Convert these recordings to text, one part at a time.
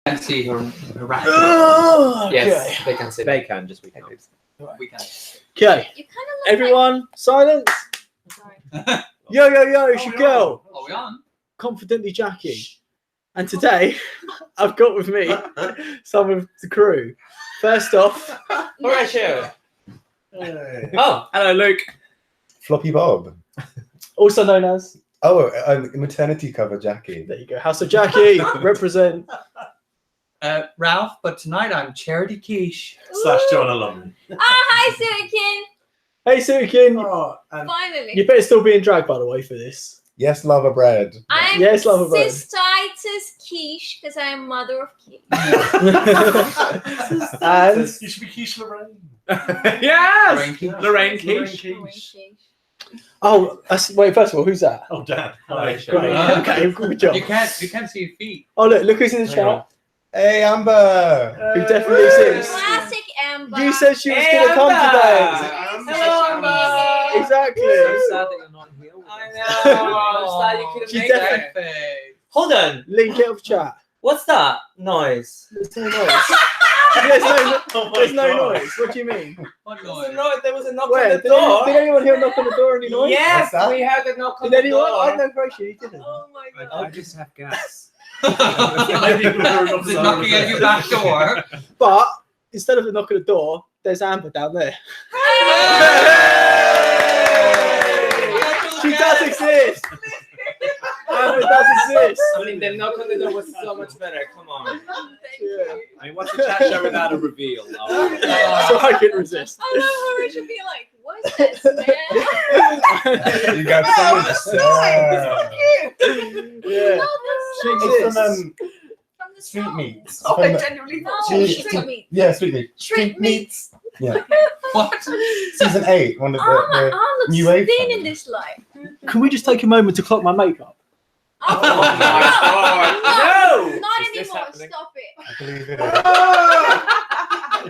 can see her rat. Yes, they can see. They can, just we can't. We can. Okay, You kind of look everyone, silence. Like... Yo, it's your girl, Are we on? Confidently Jackie. And today, I've got with me some of the crew. First off, Horatio. Hey. Oh, hello, Luke. Floppy Bob. also known as, Oh, maternity cover Jackie. there you go, House of Jackie, represent. Ralph, but tonight I'm Charity Quiche. / John alumni. Hi, Suikin. Hey, Sukin, Oh, and Finally. you better still be in drag, by the way, for this. yes, lover bread. I'm Yes, lover bird. Cystitis Quiche because I am mother of quiche. And You should be Quiche Lorraine. Yes, Lorraine Lorraine Quiche. Quiche. oh, wait, first of all, who's that? Oh, Dan. Horatio. Great. Okay, good job. You can't see your feet. Oh, look who's in the chat. Hey, Amber. Who definitely exists. Classic Amber. You said she was Hey, going to come Amber. today. Hello, Amber. Exactly. So sad that you're not here. I know. I'm sad you couldn't She make definitely- it. Hold on. Link it off chat. What's that noise? There's no noise. There's no noise. What do you mean? What There was a noise? knock, there was a knock Where? on the door. Did anyone hear a knock on the door? Any noise? Yes, What's that? we heard a knock on Did the anyone? door. I know, Horatio, you didn't. Oh my god. I just have gas. Is it knocking at your back door? But instead of the knock on the door, there's Amber down there. She does exist. Amber does exist. I mean, the knock on the door was so much better. Come on. Yeah. I mean, what's a chat show without a reveal? So I can resist. I love how it should be like, what is that smell? You got someone to say. Yeah. She It's exists. From the Street song. Meats. Oh, From I the- genuinely thought Street- Street Meat. Yeah, Street Meats. Street Meats. Yeah. What? Season 8. One of Oh, my the arm looks new wave thin in family. this light. Can we just take a moment to clock my makeup? Oh, No! Not Is this anymore. happening? Stop it. I believe it.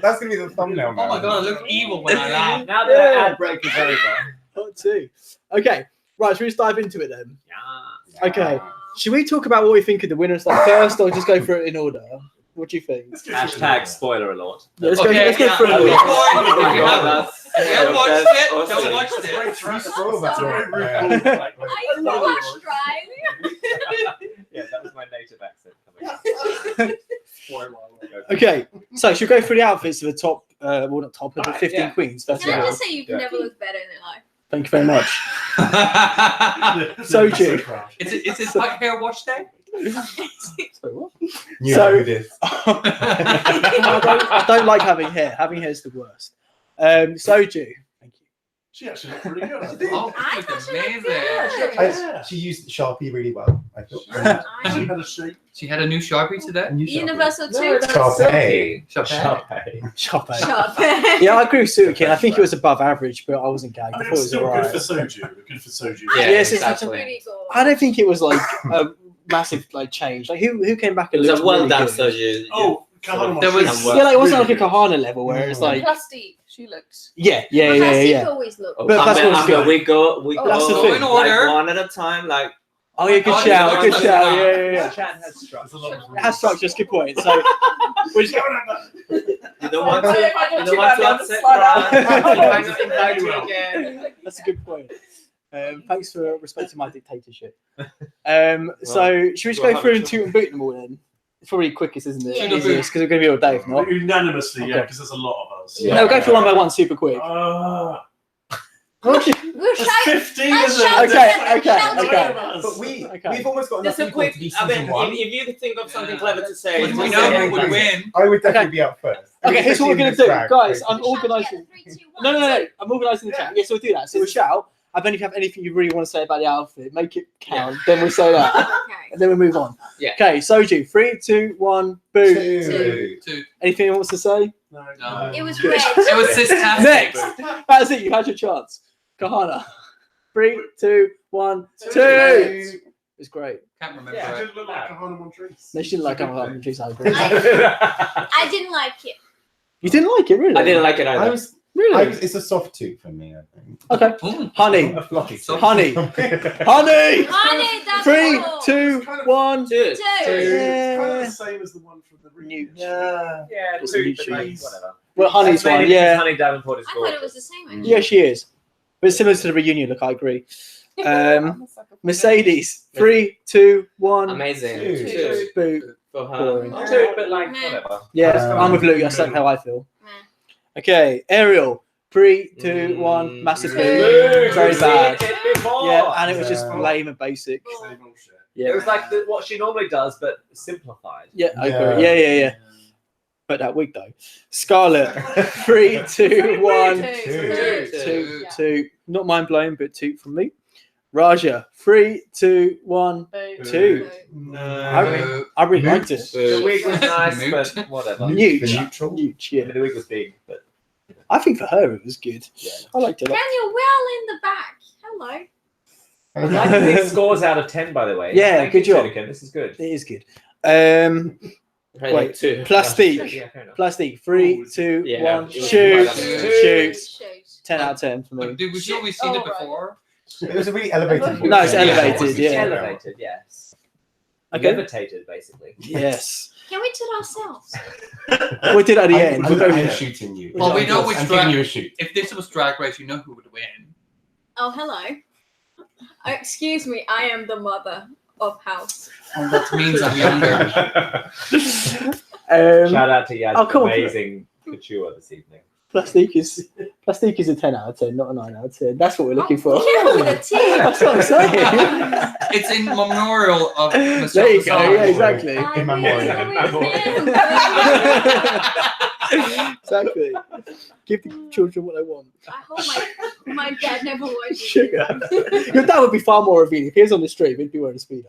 That's going to be the thumbnail now. Oh my god, I look evil when I laugh. Now that Yeah. ad break is over. Part 2. Okay. Right, should we just dive into it then? Yeah. Okay. Should we talk about what we think of the winners like first, or just go through it in order? What do you think? Hashtag spoiler alert. Yeah, let's Okay, go through it in yeah. order. If you haven't- if you haven't watched it, Awesome. don't watch You this. saw that, Sorry. right? I used to watch Drive. Yeah, that was my native accent coming out. Okay, so should we go through the outfits of the top, well not top, of the 15 yeah. queens? First Can of I all. just say you've Yeah. never looked better in your life? Thank you very much. Soju. Is this like hair wash day? So what? You So- know this. I don't like having hair. Having hair is the worst. Soju. Thank you. She actually looked pretty good. Oh, I look thought she looked amazing. good. She used Sharpie really well, I thought. I- had a shape. She had a new Sharpie today. Universal No, too. that's Sharpie. Sharpie. Chop it. Shop. Yeah, I agree with Suki. I think it was above average, but I wasn't gagged. I I mean, thought it it's was still alright. good for soju. Good for soju. Yeah, Yes, it's That's exactly. pretty cool. I don't think it was like a massive like change. Like who came back It and was looked a well really done good? soju. Oh, Kahana There was- Yeah, like it wasn't like a Kahana level where it's like Plus Steve, she looks. yeah. She always look. Oh, But that's Amber, what's Amber, good. we go That's the go thing. In order. like one at a time. Like Oh yeah, good Oh, shout, yeah, good yeah, shout. yeah. Yeah, yeah. Chat has struck. It has struck just good point. So we're just you don't want to. If I You got don't you want to back, I'll upset slide Brian. out. I might not invite you again. that's a good point. Thanks for respecting my dictatorship. So should we just go through and toot and boot them all then? It's probably quickest, isn't it? Yeah. Easiest because we're going to be all day if not. Unanimously, yeah, Okay. because there's a lot of us. No, go through one by one super quick. We'll shout. 15, Let's isn't shout it? Okay, together. okay, Shout okay. But we, Okay. we've almost got enough Just a people quick. to be I season mean, one. if you could think of something Yeah. clever to say, We just know say who would it. win. I would definitely be up first. Okay, here's what we're going to do. Guys, I'm Shout organising. together, 3, 2, 1. No. I'm organising the chat. Yeah, so we'll do that. So we'll shout. And then if you have anything you really want to say about the outfit, make it count. Then we'll say that. Okay. And then we'll move on. Yeah. Okay, Soju, 3, 2, 1, boom. Two. Anything you want to say? No. It was red. It was systastic. Next. That's it. You had your chance. Kahana. 3, 2, 1, 2. It's great. Can't remember Yeah. it. It look like Kahana Montrese. They shouldn't like Kahana Montrese. I agree. I didn't like it. You didn't like it, really? I didn't like it I either. was Really? It's a soft toot for me, I think. Okay. Ooh. Honey. A floppy. So- Honey. Honey. Honey, that's 3, cool. 2, 1. Dude. It's kind of Yeah. the same as the one from the Newt. Yeah. Yeah, It's two, a but like, cheese. whatever. Well, Honey's That's mainly one. because Yeah. Honey Davenport is I thought it gorgeous. was the same. Actually. Yeah, she is. But it's similar to the reunion look. I agree. Mercedes. 3, 2, 1. Amazing. Dude. Two. Boot. For her. Boring. Two, but like, Meh. whatever. Yeah, I'm with Luke. That's Middle. how I feel. Meh. Okay, Ariel. 3, 2, 1. Massive Two. boot. Very We've bad. seen it before. Yeah, and it was just Yeah. lame and basic. Same old shit. It Yeah, was like what she normally does, but simplified. yeah, I Yeah. agree. Yeah. But that wig though. Scarlett. 3, 2, 1. Two. 2. Not mind blowing, but 2 from me. Raja. 3, 2, 1. 2. I really liked it. The wig was nice, Moot. but whatever. Nuge. The neutral. Nuge, I yeah. mean, the wig was big, but I think for her it was good. Yeah. I liked it a lot. Daniel, well in the back. Hello. I'd like to think scores out of 10, by the way. Yeah, Thank good you, job. Tudican. This is good. It is good. Right, Wait, two. Plastique. Yeah, fair enough. Plastique. 3, 2, Yeah, 1. it was Shoot. right up there. Shoot. Shoot. 10 out of 10 for me. Dude, we've always seen it Oh, right. before. It was a really elevated. No, it's book. elevated, It's yeah. elevated, yes. Okay. Levitated, basically. Yes. Can we toot ourselves? We did at the end. I'm shooting you. Well, we know which I'm drag. giving you a shoot. If this was Drag Race, you know who would win. Oh, hello. Excuse me, I am the mother of house. Oh, that means I'm younger. Shout out to Yad's Oh, come on. amazing couture this evening. Plastique is a 10 out of 10, not a 9 out of 10. That's what we're looking for. Careful with the teeth. That's what I'm saying. It's in memorial of Mr. There you go. Fasano. Yeah, exactly. In memoriam. Exactly. Give the children what they want. I hope my dad never watched it. Sugar. Your dad would be far more revealing. If he was on the street, he'd be wearing a Speedo.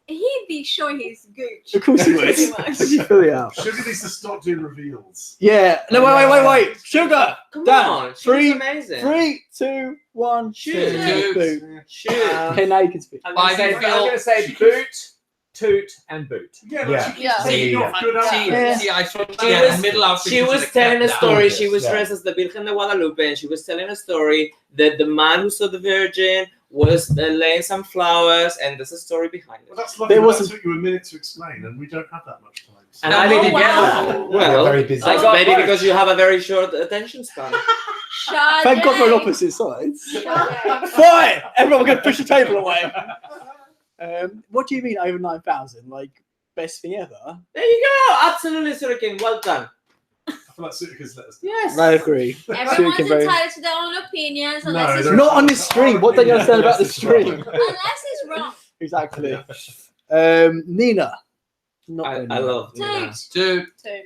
He'd be showing his gooch. Of course he would. Pretty much. Would you fill it out? Sugar needs to stop doing reveals. Yeah. No, wait. Sugar. Come Dan, on. She three- was amazing. 3, 2, 1. Shoot. Boot. Shoot. Okay, now you can speak. I'm Why going do you feel- to say boot, toot, and boot. Yeah, Yeah. but Yeah. she's not good at See, it. see, I should She yeah, was- middle outfit. She you was should telling a accept that. story. She was Yeah. dressed as the Virgen de Guadalupe, and she was telling a story that the man who saw the Virgin was laying some flowers, and there's a story behind Well, it. that's lovely. There That wasn't- took you a minute to explain, and we don't have that much time. So. And No, I we didn't didn't get get that. that. Well, very busy. that's got maybe both. because you have a very short attention span. Shut Thank God we're on opposite sides. Shut Fine! Everyone, we're going to push the table away. What do you mean over 9,000? Like, best thing ever? There you go. Absolutely, Surikin. Well done. I feel like Sutika's let us. Yes. I agree. Everyone's Suki, very- entitled to their own opinions No, unless, it's, they're- Not on the stream. What don't you understand about the stream? unless it's wrong. Exactly. Nina. Not I Nina. love Nina. Dude, Toot.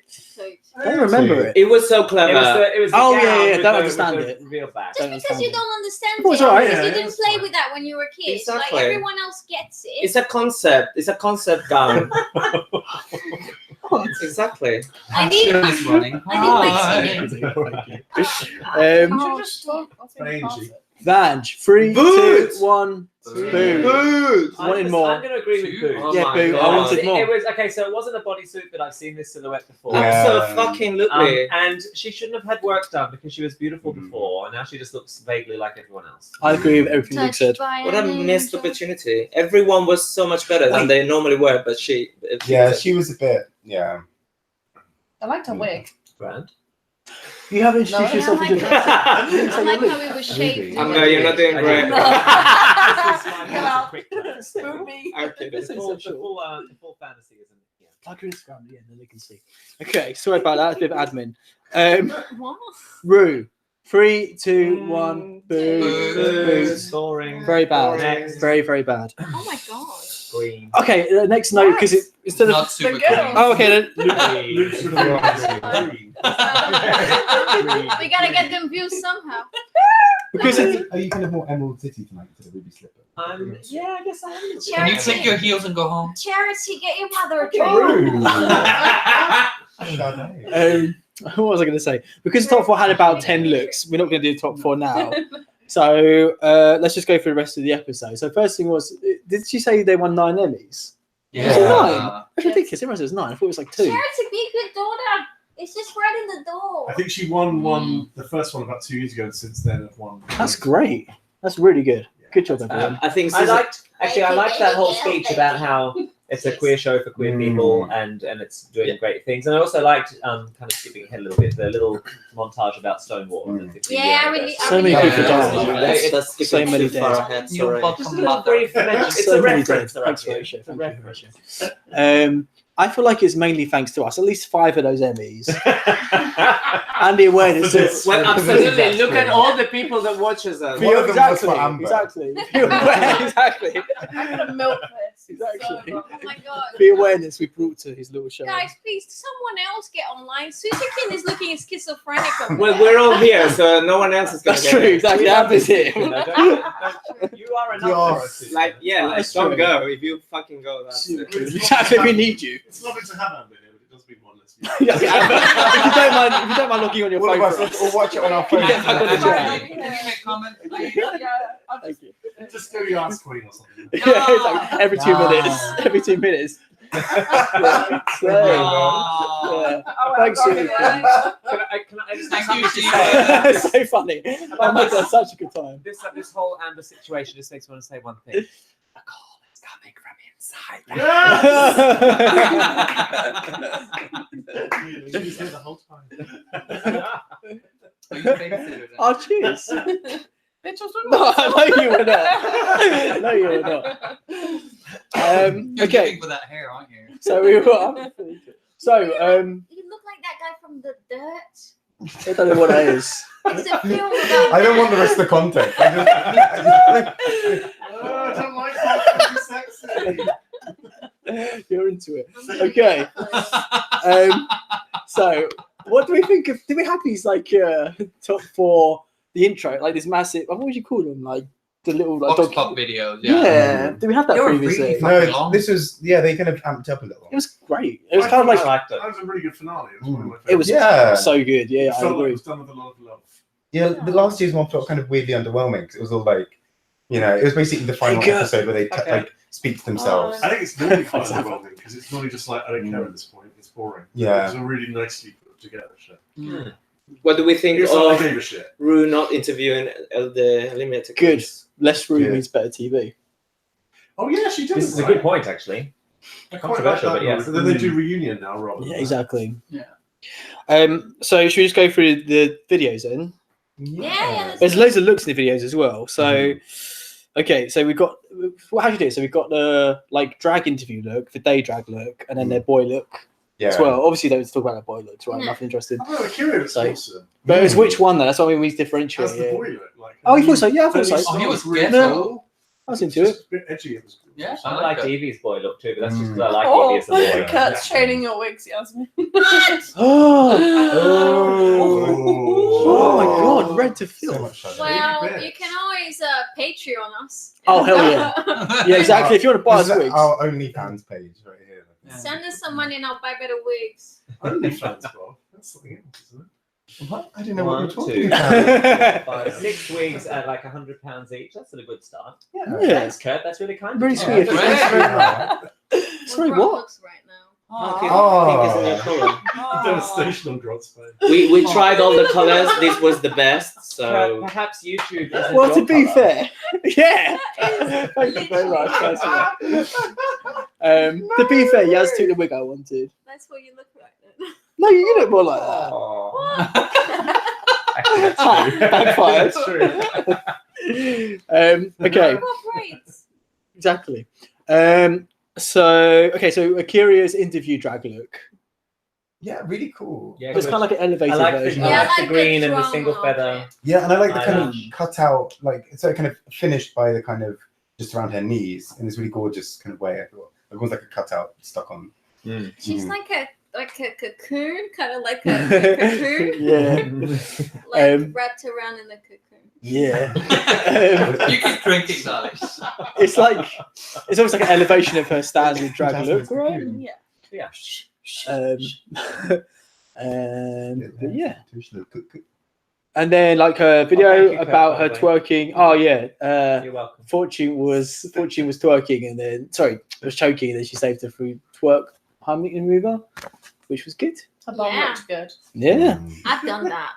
I don't remember it. It was so clever. It was the Oh, gown yeah, with don't the- understand with the it. real back. Just Don't because you understand don't understand It was it, alright, because yeah, you didn't it's play fine. with that when you were kids. Exactly. Like everyone else gets it. It's a concept. It's a concept gown. Exactly. I need. Sharon is running. I need my Hi. singing. Um, Vange. 3, 2, Boot. 1. Boot. Wanted more. I'm going to agree with Two. boot. Oh Yeah, my boot. I God. wanted more. It was okay. So it wasn't a bodysuit, but I've seen this silhouette before. Yeah. Absolutely. And she shouldn't have had work done because she was beautiful Mhm. before, and now she just looks vaguely like everyone else. I agree with everything Luke said. What a missed opportunity. Everyone was so much better than they normally were, but she. Yeah, she was a bit. Yeah. I liked her wig. Grand. You haven't introduced No, yourself I as a like I say like your how Luke. it was shaped. No, you're not doing great. Get out. Spoon me. Okay, The full fantasy isn't. Yeah. I'll do Instagram at the end, then they can see. Okay, sorry about that. It's a bit of admin. What? Rue. 3, 2, 1. Boo. Boo. Boring. Very bad. Next. Very, very bad. Oh my god. Green. Okay, next note, because it instead of. Not super The cool. girl. Oh, okay, then. Luke's with the green. We gotta get them views somehow. Because it, Are you kind of more Emerald City tonight instead of Ruby Slipper? Yeah, I guess I am. Can you click your heels and go home? Charity, get your mother a Rude. what was I going to say? Because top 4 had about 10 looks, we're not going to do top 4 now. So let's just go through the rest of the episode. So first thing was, did she say they won 9 Emmys? Yeah. Was it 9? That's ridiculous. Everyone says 9. I thought it was like 2. Charity, be a good daughter. It's just right in the door. I think she won the first one about 2 years ago, and since then have won. That's great. That's really good. Good job, everyone. I think I liked that whole speech about how it's a queer show for queer people and it's doing great things. And I also liked kind of skipping ahead a little bit, the little montage about Stonewall. Yeah, I really. So many people died. That's So many too far dead. ahead, You're sorry. welcome, Just a little mother. brief mention. It's So a many reference. dead. Thanks, Horatio. Thank you, Horatio. I feel like it's mainly thanks to us. At least 5 of those Emmys. And the awareness. Yes. Well, absolutely. That's Look at true. all the people that watches us. One of them was Exactly. for Amber. Exactly. Be aware. Exactly. I'm gonna milk this. Exactly. Oh my god. The awareness we brought to his little show. Guys, please, someone else get online. Suzuki is looking schizophrenic. over Well, there. we're all here, so no one else is going to That's get true. it. Exactly. Amber's here. You are enough. Yes. Like, yeah, like, That's don't true. go. If you fucking go, that's it. Exactly. We need you. It's lovely to have Amber here, but it does mean one less. Yeah, if you don't mind logging on your All of phone us, for let's us. all watch it on our phones. Yeah, I'm gonna try. Can you make a comment, please? Thank you. Just go the Ask Queen or something. Yeah, it's like every 2 minutes. Every 2 minutes. So, Oh. yeah. Oh, Thanks, I'm you. going Can I just Thank have you, something to Steve. say? It's so funny. I made that such a good time. This whole Amber situation just makes me want to say one thing. A call is coming from inside. She was here the whole time. Are you babysitter then? Oh, cheers. Bitch, I was No, no, you were not. No, you were not. You're Okay, giving for that hair, aren't you? so we were. So, You look like that guy from The Dirt. I don't know what that is. It's a film about. I don't want the rest of the content. I I don't like that. Sexy. You're into it. Okay. So, what do we think of? Do we have these like top 4? The intro, like this massive. What would you call them? Like the little like Vox dog. Pop videos, Yeah. yeah. Do we have that They were previously? really fucking No, long. this was they kind of amped up a little. It was great. It was kind of like I liked it. That was a really good finale. It was one of my it was Yeah. so good. Yeah, It I felt like it agree. was done with a lot of love. Yeah, the last year's one felt kind of weirdly underwhelming because it was all like, it was basically the final Good. episode where they like speak to themselves. I think it's normally quite overwhelming because it's normally just like I don't care at this point. It's boring. Yeah. It's a really nicely put together show. What do we think Here's what I of gave a shit. Rue not interviewing the eliminator? Good. queens? Less room Yeah. means better TV. Oh yeah, she did. This is a good point, actually. I quite like Controversial, that but yes. one. Then they do reunion now, rather. Yeah, than- exactly. Yeah. So should we just go through the videos then? Yeah. There's loads of looks in the videos as well. So, okay, so we've got how do you do it? So we've got the like drag interview look, the day drag look, and then their boy look as well. Obviously, don't talk about their boy looks, right? No. Nothing interested. Oh, the curious So- awesome. But it's which one though? That's what I mean. We differentiate. How's the Yeah. boy look like? Oh, you thought so? Yeah, I thought so. Oh, he was really ghetto. cool. I was into it. Just a bit edgy. It was good. Yeah, I I like like it. Evie's boy look too, but that's just because I like Oh, Evie as a boy. Kurt's trading your wigs, Yasmin. Oh my god, red to So filth. much shadow. Well, Baby you can always Patreon us. Oh hell yeah. Yeah, exactly. If you want to buy This us is wigs. our OnlyFans page right here. Yeah. Send us some money and I'll buy better wigs. OnlyFans, Bob. That's something else, isn't it? What? I didn't know what you were 1, talking 2, about. 5, 6 wigs at like £100 each. That's a good start. Yeah. Yeah. Thanks, Kurt. That's really kind. Really of you. sweet. Yeah, Thanks very much. Sorry, Grant what? looks right now. Okay, Oh. pink is a new colour. Devastation on God's face. We tried all the colors. This was the best. Kurt, So perhaps YouTube isn't Well, your to be colour. fair, yeah. Thank you very much. That's right. To be fair, Yaz took the wig I wanted. That's what you look like then. No, you look more like that. Aw. Actually, that's true. Backfired. That's true. Okay, What braids? exactly. So Akira's interview drag look. Yeah, really cool. Yeah, It's good. kind of like an elevated I like version. the, Yeah, I I like like the the green and the drama single of feather. it. Yeah, and I like the I kind know. of cut out, like it's so kind of finished by the kind of just around her knees in this really gorgeous kind of way. I thought it was like a cutout stuck on. She's Mhm. like a cocoon, kind of like a cocoon, Yeah, like wrapped around in the cocoon. yeah. You keep drinking, Alex. It's almost like an elevation of her standard drag look, Jasmine's right? cocoon. Yeah. Yeah. But yeah. Cook. And then like a thank video you, Kurt, about by her the way. twerking. Oh yeah. You're welcome. Fortune was twerking and then was choking and then she saved her through twerk harmony remover, which was good. Her bum Yeah. looked good. Yeah. I've done that.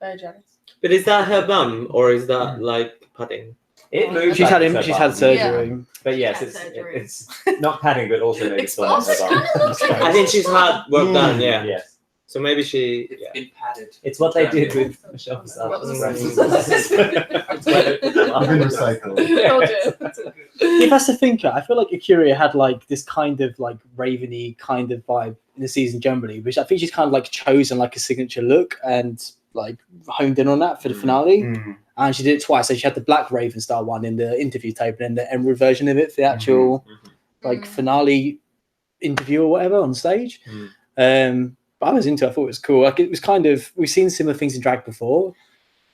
Very jealous. But is that her bum or is that like padding? It moves. She's like had it's her she's bum. had surgery. But yes, Had it's surgery. it's not padding, but also maybe It's slightly Also, her it bum. kind of looks like I think she's had work done. Yeah. Yes, So maybe she. It's Yeah. been padded. it's what they did Internally. with Michelle What Visage. was It's where they put them I've been up. recycled. Told you. If that's the thinker, I feel like Akira had like this kind of like raveny kind of vibe in the season generally, which I think she's kind of like chosen like a signature look and like honed in on that for the finale. Mm. And she did it twice. So she had the black Raven style one in the interview tape and then the emerald version of it for the actual like Mm. finale interview or whatever on stage. Mm. But I was into it. I thought it was cool. Like it was kind of, we've seen similar things in drag before.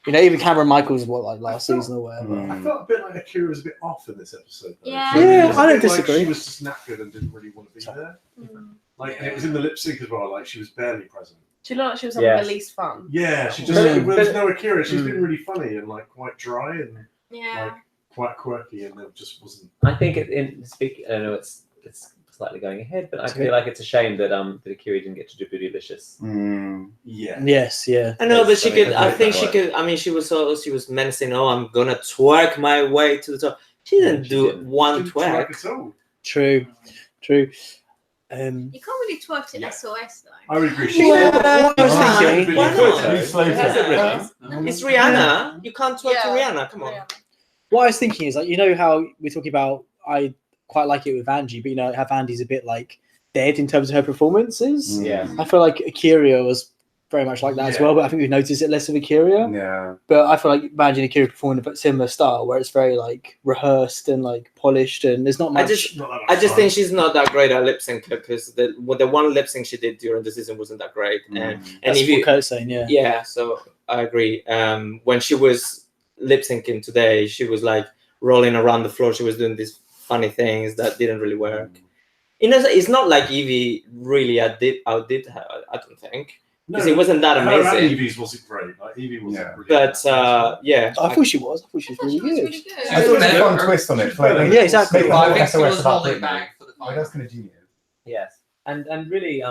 You know, even Cameron Michaels, like last season or whatever. Mm. I felt a bit like Akira was a bit off in this episode. Though. Yeah. Do you know what Yeah, It was a I don't bit like disagree. she was just knackered and didn't really want to be there. Like, and it was in the lip sync as well. Like, she was barely present. She looked like she was having Yes. the least fun. Yeah, she just But- there was no Akira. She's been really funny and like quite dry and Yeah. like quite quirky, and it just wasn't. I think in speak. I know it's slightly going ahead, but I It's feel okay. like it's a shame that that Akira didn't get to do Bootylicious. Mm. Yeah. Yes, yeah. I know, but she I mean, could. I I think that she way. could. I mean, she was menacing. Oh, I'm gonna twerk my way to the top. She didn't She do didn't. one Didn't twerk. twerk at all. True. You can't really twerk to Yeah. SOS though. I would agree. She Well, did. I was Why thinking, Why not? You slow It has a down. rhythm. It's Rihanna. You can't twerk to Yeah. Rihanna. Come on. Yeah. what I was thinking is like, you know how we're talking about, I quite like it with Angie, but you know how Andy's a bit like dead in terms of her performances. Mm. Yeah. I feel like Akira was very much like that as Yeah. well, but I think we've noticed it less of Akira. Yeah. But I feel like Angie and Akira perform in a similar style where it's very like rehearsed and like polished, and there's not much. I just Not that much I just fun. think she's not that great at lip sync because the one lip sync she did during the season wasn't that great. And Mm. and that's if what you Kurt's saying, yeah. yeah, so I agree. When she was lip syncing today, she was like rolling around the floor. She was doing these funny things that didn't really work. You know, it's not like Evie really outdid her. I don't think because it wasn't that Her and amazing. Evie's wasn't great. Like Evie wasn't. Yeah. brilliant. But yeah, I thought she was. I thought she was I thought really she was good. really good. I thought it was a better. fun twist on it. Like, Yeah, exactly. Make the Well, I whole think she SOS was about holding Britney. back for the Like, final. that's kind of genius. Yes, and really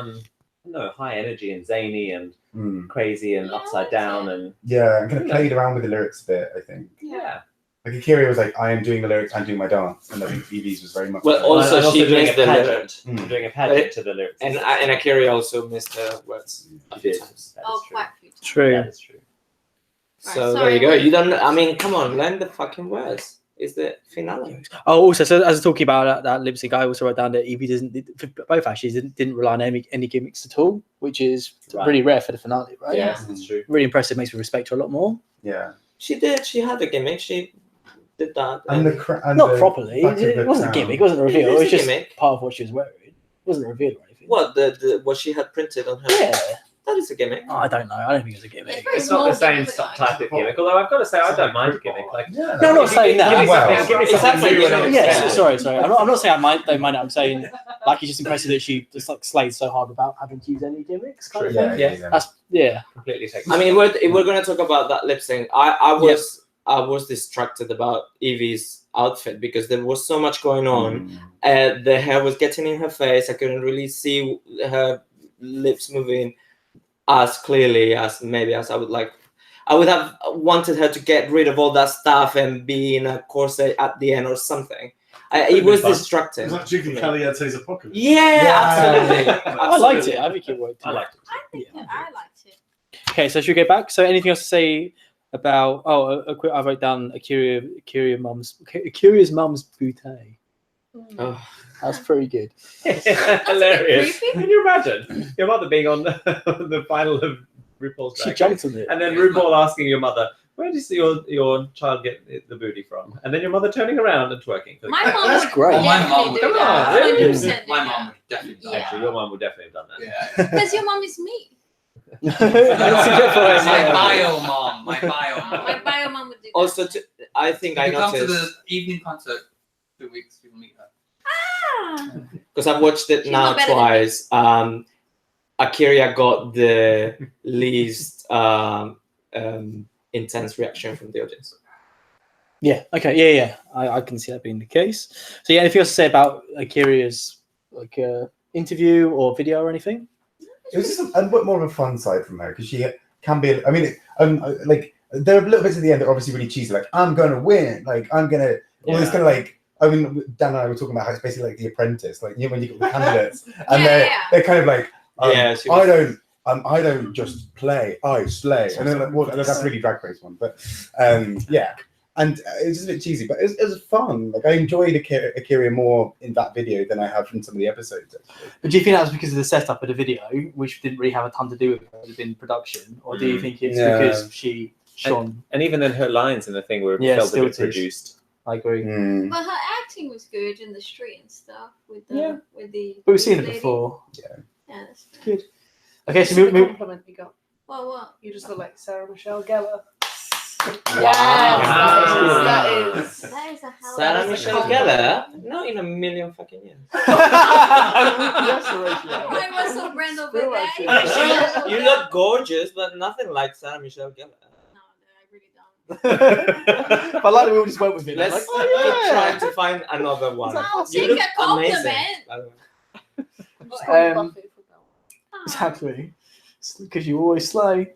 no high energy and zany and Mm. crazy and Yeah, upside I down like and Yeah, I'm kind of played around with the lyrics a bit, I think. yeah. Like Akira was like, I am doing the lyrics and doing my dance. And I think Evie's was very much well, like, also And she doing missed a the pageant. lyrics, Mm. Doing a pageant to the lyrics. and Akira also missed her words a She few did. times. That is Oh, true. quite a few times. True. That is true. So Right, there sorry, you go. wait. You don't. I mean, come on, learn the fucking words. It's the finale. Oh, also, so as I was talking about that lip sync, I also wrote down that Evie for both actually didn't rely on any gimmicks at all, which is Right. really rare for the finale, right? Yes, Mm. that's true. Really impressive. Makes me respect her a lot more. yeah. She did. She had a gimmick. She did that. And the and Not the properly. back of It the wasn't a crown. gimmick. It wasn't a reveal. It It is was a just gimmick. part of what she was wearing. It wasn't a reveal or anything. What what she had printed on her. Yeah. That is a gimmick. Oh, I don't know. I don't think it was a gimmick. It's very It's not small the same gimmick, like- type of gimmick. Although I've got to say, I don't mind a gimmick. Like, Yeah. No, I'm not If you saying give that. me Well, something, give me it's something actually new and really- Yes, unexpected. sorry. I'm not saying don't mind it. I'm saying like it's just impressive that she just like slayed so hard without having to use any gimmicks. Kind of Yeah, thing. yeah, Yes. yeah. That's yeah. Completely take. I mean, if we're gonna talk about that lip sync, I was distracted about Evie's outfit because there was so much going on. Mm. The hair was getting in her face. I couldn't really see her lips moving as clearly as maybe as I would like. I would have wanted her to get rid of all that stuff and be in a corset at the end or something. It was fun. It distracting. was like Jiggly Caliente's Apocalypse. Yeah, absolutely. I liked it. I think it worked. I liked it. I think that I liked it. Okay, so should we go back? So anything else to say about? Oh, a quick. I wrote down Akira's mum's bouquet. Oh, That's pretty good. Hilarious. creepy. Can you imagine your mother being on the final of RuPaul's She Drag Race, jumped on it. and then RuPaul asking your mother, "Where did you see your child get the booty from?" And then your mother turning around and twerking. My mom That's would great. Oh, my mum definitely would. do Come on, that. really? 100% do My that. mom would definitely. do that. Actually, your mum would definitely have done that. Yeah. Because your mom is me. That's a good point. My Yeah. bio mom. My bio mom. My bio mom would do that. also, I think If I you come to noticed the evening concert 2 weeks, you'll meet her. Ah. because I've watched it She's now not better than twice. Akira got the least intense reaction from the audience. Yeah. Okay. Yeah. I can see that being the case. So yeah, anything else to say about Akira's like interview or video or anything? It was just a bit more of a fun side from her because she can be. I mean, like there are little bits at the end that are obviously really cheesy. Like I'm gonna win. Like I'm gonna. All this kind of like. I mean, Dan and I were talking about how it's basically like The Apprentice. Like when you get the candidates and they're kind of like, I don't just play, I slay. And then like, well, that's really Drag Race one, but yeah. And it was just a bit cheesy, but it was fun. Like I enjoyed Akira more in that video than I have from some of the episodes. Actually. But do you think that was because of the setup of the video, which didn't really have a ton to do with it in production, or do you think it's because she shone? And even then, her lines in the thing were felt a bit produced. I agree. But her acting was good in the street and stuff with the But we've seen it before. Yeah, that's good. Okay, so the compliment you got. Well, what? You just look like Sarah Michelle Gellar. Wow. That is. That is a hell Sarah of a Michelle Gellar? Not in a million fucking years. I was so brand over there. You look gorgeous, but nothing like Sarah Michelle Gellar. No, I really don't. But I like that we all just went with it. Let's Like, keep trying to find another one. I'll You take look a compliment. amazing, by the way. Just call me Buffy from now exactly. Because you always slay.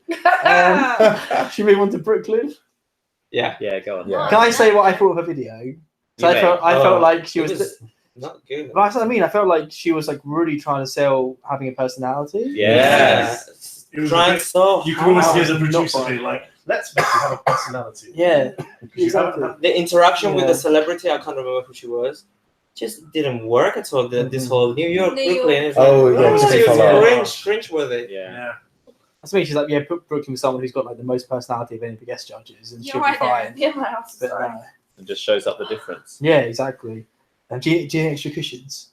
Should we move on to Brooklyn? Yeah. Yeah, go on. Yeah. Can I say what I thought of her video? So I felt like she It was. not good. But that's what I mean. I felt like she was like really trying to sell having a personality. Yes. It was Trying so You can always see as a Not producer fun. being like, let's make you have a personality. Yeah, Because you haven't exactly. had- the interaction with Yeah. the celebrity, I can't remember who she was, just didn't work at all. This whole New York, New Brooklyn. York. It's like, Oh, yeah, it was just take follow. cringe worthy. Yeah. Yeah. That's me. She's like, yeah, Brooklyn was someone who's got like the most personality of any of the guest judges, and You're she'll right be there. fine. Yeah, my house is But, fine. It just shows up the difference. yeah, exactly. And do you need extra cushions?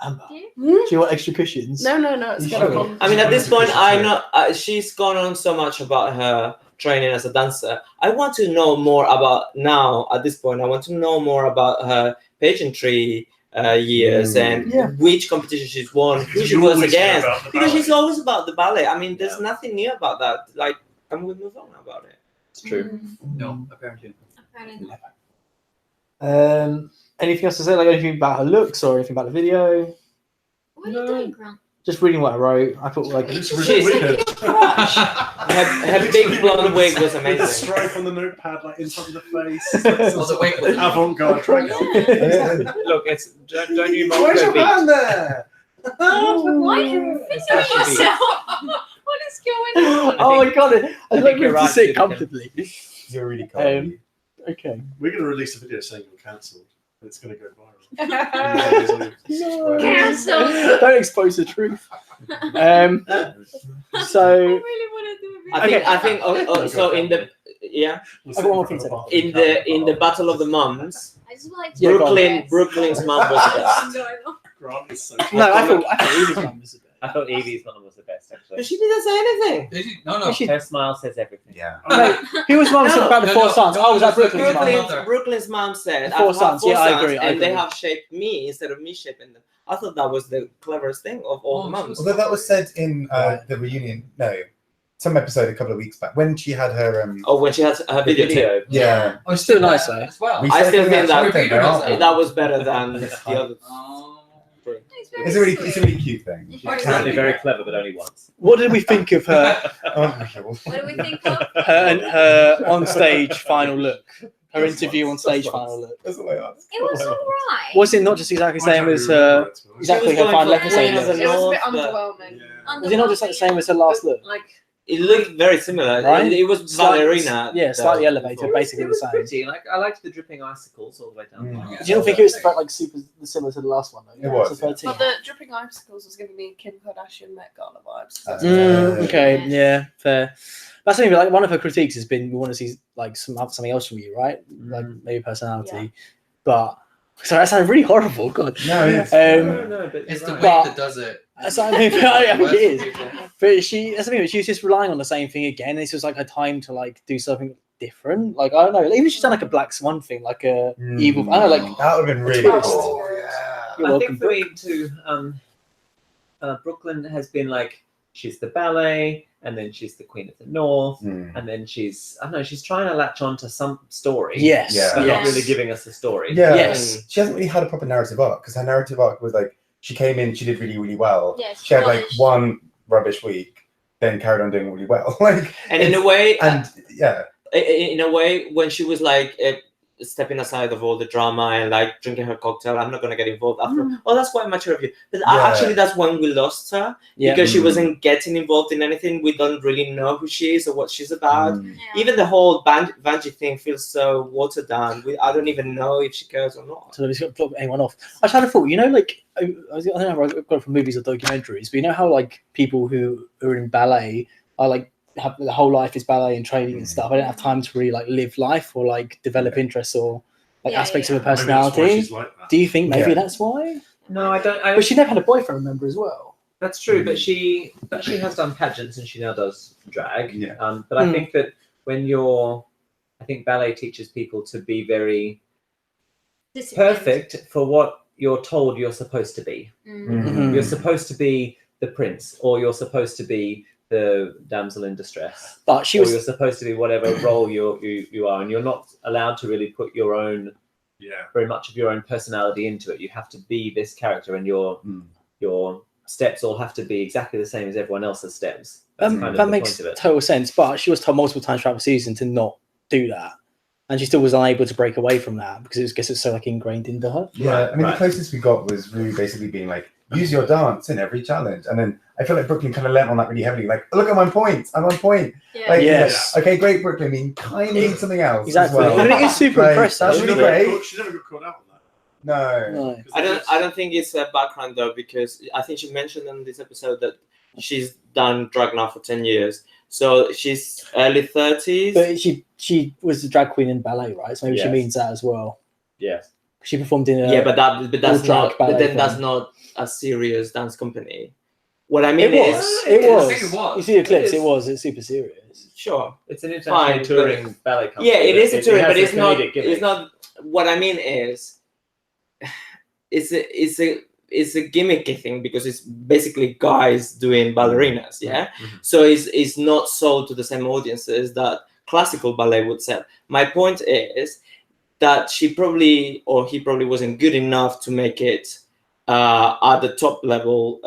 Amber, Yeah. do you want extra cushions? No, it's You gonna sure? come. I mean, at this point, I know she's gone on so much about her training as a dancer. I want to know more about now. At this point, I want to know more about her pageantry years and Yeah. which competition she's won, who she You was always hear against. about the Because ballet. she's always about the ballet. I mean, there's nothing new about that. Like, can we move on about it? It's true. No, apparently. Apparently not. Anything else to say? Like anything about her looks or anything about the video? What are you doing, Grant? Just reading what I wrote. I thought like It's She's- wicked. Her big blonde wig was With the amazing. stripe on the notepad, like inside of the face. Well, the wig was- Avant-garde drag. Look, it's don't you mock Where's her your beat. hand there? Why are you fixing yourself? What is going on? oh my god! I think like you're to right, sit Julian. comfortably. You're really cool. Okay. We're going to release a video saying you're cancelled. It's going to go viral. No. Cancel. Don't expose the truth. I So really want to do a video. I think so in the We'll I've got one more thing to say. in the battle of the mums, I just would like to Yeah, go on. Brooklyn's mum was the best. No, I know. Grant is so no, I thought Evie's mum was the best. I thought Evie's mum was the best, actually. But she didn't say anything. Did you? No. She- Her smile says everything. Yeah. No, who was mum said about the No, four no, sons? no, Oh, was that no, Brooklyn's mum? Brooklyn. Brooklyn's mom said, The four "I've had sons, four yeah, I sons, agree, I and they agree. have shaped me instead of me shaping them." I thought that was the cleverest thing of all Oh, mums. Although that was said in the reunion, some episode a couple of weeks back when she had her. Oh, when she had her video too. Yeah. Oh, it's still nice though. as well. We I still said think that thing, though, aren't we? that was better than the other. Oh. three. It's a really cute thing. It's Apparently very clever, but only once. What did we think of her What do we think of? her on stage final look? Her interview on stage final look. That's what I asked. It was alright. Was it not just exactly the same as her? Exactly She was her going final for episode Queen of look? the It was a bit North, but underwhelming. Was it not just like the same as her last look? Like, It looked very similar. Right? It was ballerina. Yeah, slightly though. elevated, basically It the was same. pretty. Like I liked the dripping icicles all the way down. Mm. Did you not think it was like super similar to the last one though? It was, To 13? but the dripping icicles was giving me Kim Kardashian Met Gala vibes. Okay, yeah, fair. That's something like one of her critiques has been we want to see like something else from you, right? Like maybe personality. Yeah. But sorry, that sounded really horrible. God. No, it's, No, but It's the you're way right. that does it. So, I mean, I think it is. But that's the thing. She was just relying on the same thing again. This was like her time to like do something different. Like I don't know. Even if she's done like a Black Swan thing, like a evil. I don't know. Like that would have been really Twist. cool. you're I welcome. think for me too, Brooklyn has been like she's the ballet, and then she's the Queen of the North, Mm. and then she's she's trying to latch on to some story. Yes. Yeah. but not Yes. really giving us a story. Yeah. Yes. She hasn't really had a proper narrative arc because her narrative arc was like she came in, she did really, really well. Yes, She had like polished. one rubbish week, then carried on doing really well. Like, And in a way, and yeah, in a way, when she was like stepping aside of all the drama and like drinking her cocktail, I'm not gonna get involved after. Oh, that's quite mature of you. But actually, that's when we lost her because she wasn't getting involved in anything. We don't really know who she is or what she's about. Even the whole Vanjie thing feels so watered down. I don't even know if she cares or not. So he's got to block anyone off. I just had a thought, you know, like I don't know if I've got it from movies or documentaries, but you know how like people who are in ballet are like have the whole life is ballet and training and stuff. I don't have time to really like live life or like develop interests or like aspects of her Maybe that's why personality. she's like that. Do you think maybe that's why? No, I don't. But she never had a boyfriend, remember, as well. That's true, but she has done pageants and she now does drag. Yeah. But I think that I think ballet teaches people to be very perfect for what you're told you're supposed to be. You're supposed to be the prince, or you're supposed to be the damsel in distress, but you're supposed to be whatever role you are, and you're not allowed to really put your own very much of your own personality into it. You have to be this character, and your steps all have to be exactly the same as everyone else's steps. That makes total sense. But she was told multiple times throughout the season to not do that, and she still was unable to break away from that because I guess it's so like ingrained into her. Yeah, I mean, the closest we got was Rue basically being like, use your dance in every challenge. And then I feel like Brooklyn kind of leant on that really heavily. Like, look, I'm on point. I'm on point. Yeah. Like, yes. okay, great, Brooklyn. I mean, kind of need something else. Exactly. As well. I mean, it is super impressive. That's really great. She never got caught out on that. No. I don't think it's a background though, because I think she mentioned in this episode that she's done drag now for 10 years. So she's early 30s. But she was a drag queen in ballet, right? So maybe she means that as well. Yes. She performed in a but that's not. But then that's thing. not a serious dance company. What I mean is, it was. It was. You see the clips. It was. It's super serious. Sure, it's an international touring ballet company. Yeah, it is a touring, but it's not. Gimmick. It's not. What I mean is, it's a gimmicky thing because it's basically guys doing ballerinas. Yeah, so it's not sold to the same audiences that classical ballet would sell. My point is that he probably wasn't good enough to make it at the top level,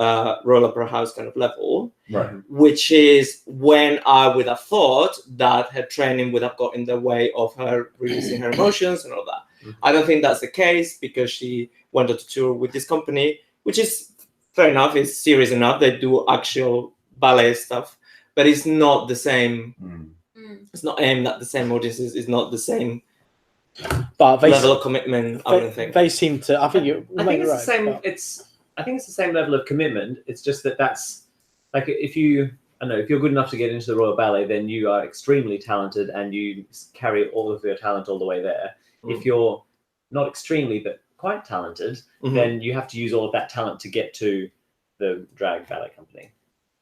Royal Opera House kind of level, right? Which is when I would have thought that her training would have got in the way of her releasing her emotions and all that. I don't think that's the case because she went on to tour with this company, which is fair enough. It's serious enough. They do actual ballet stuff, but it's not the same. It's not aimed at the same audiences. It's not the same. But they, level of commitment, I wouldn't think. They seem to. I think you're. I think it's right, the same. but... I think it's the same level of commitment. It's just that's like if you're good enough to get into the Royal Ballet, then you are extremely talented and you carry all of your talent all the way there. If you're not extremely but quite talented, then you have to use all of that talent to get to the drag ballet company.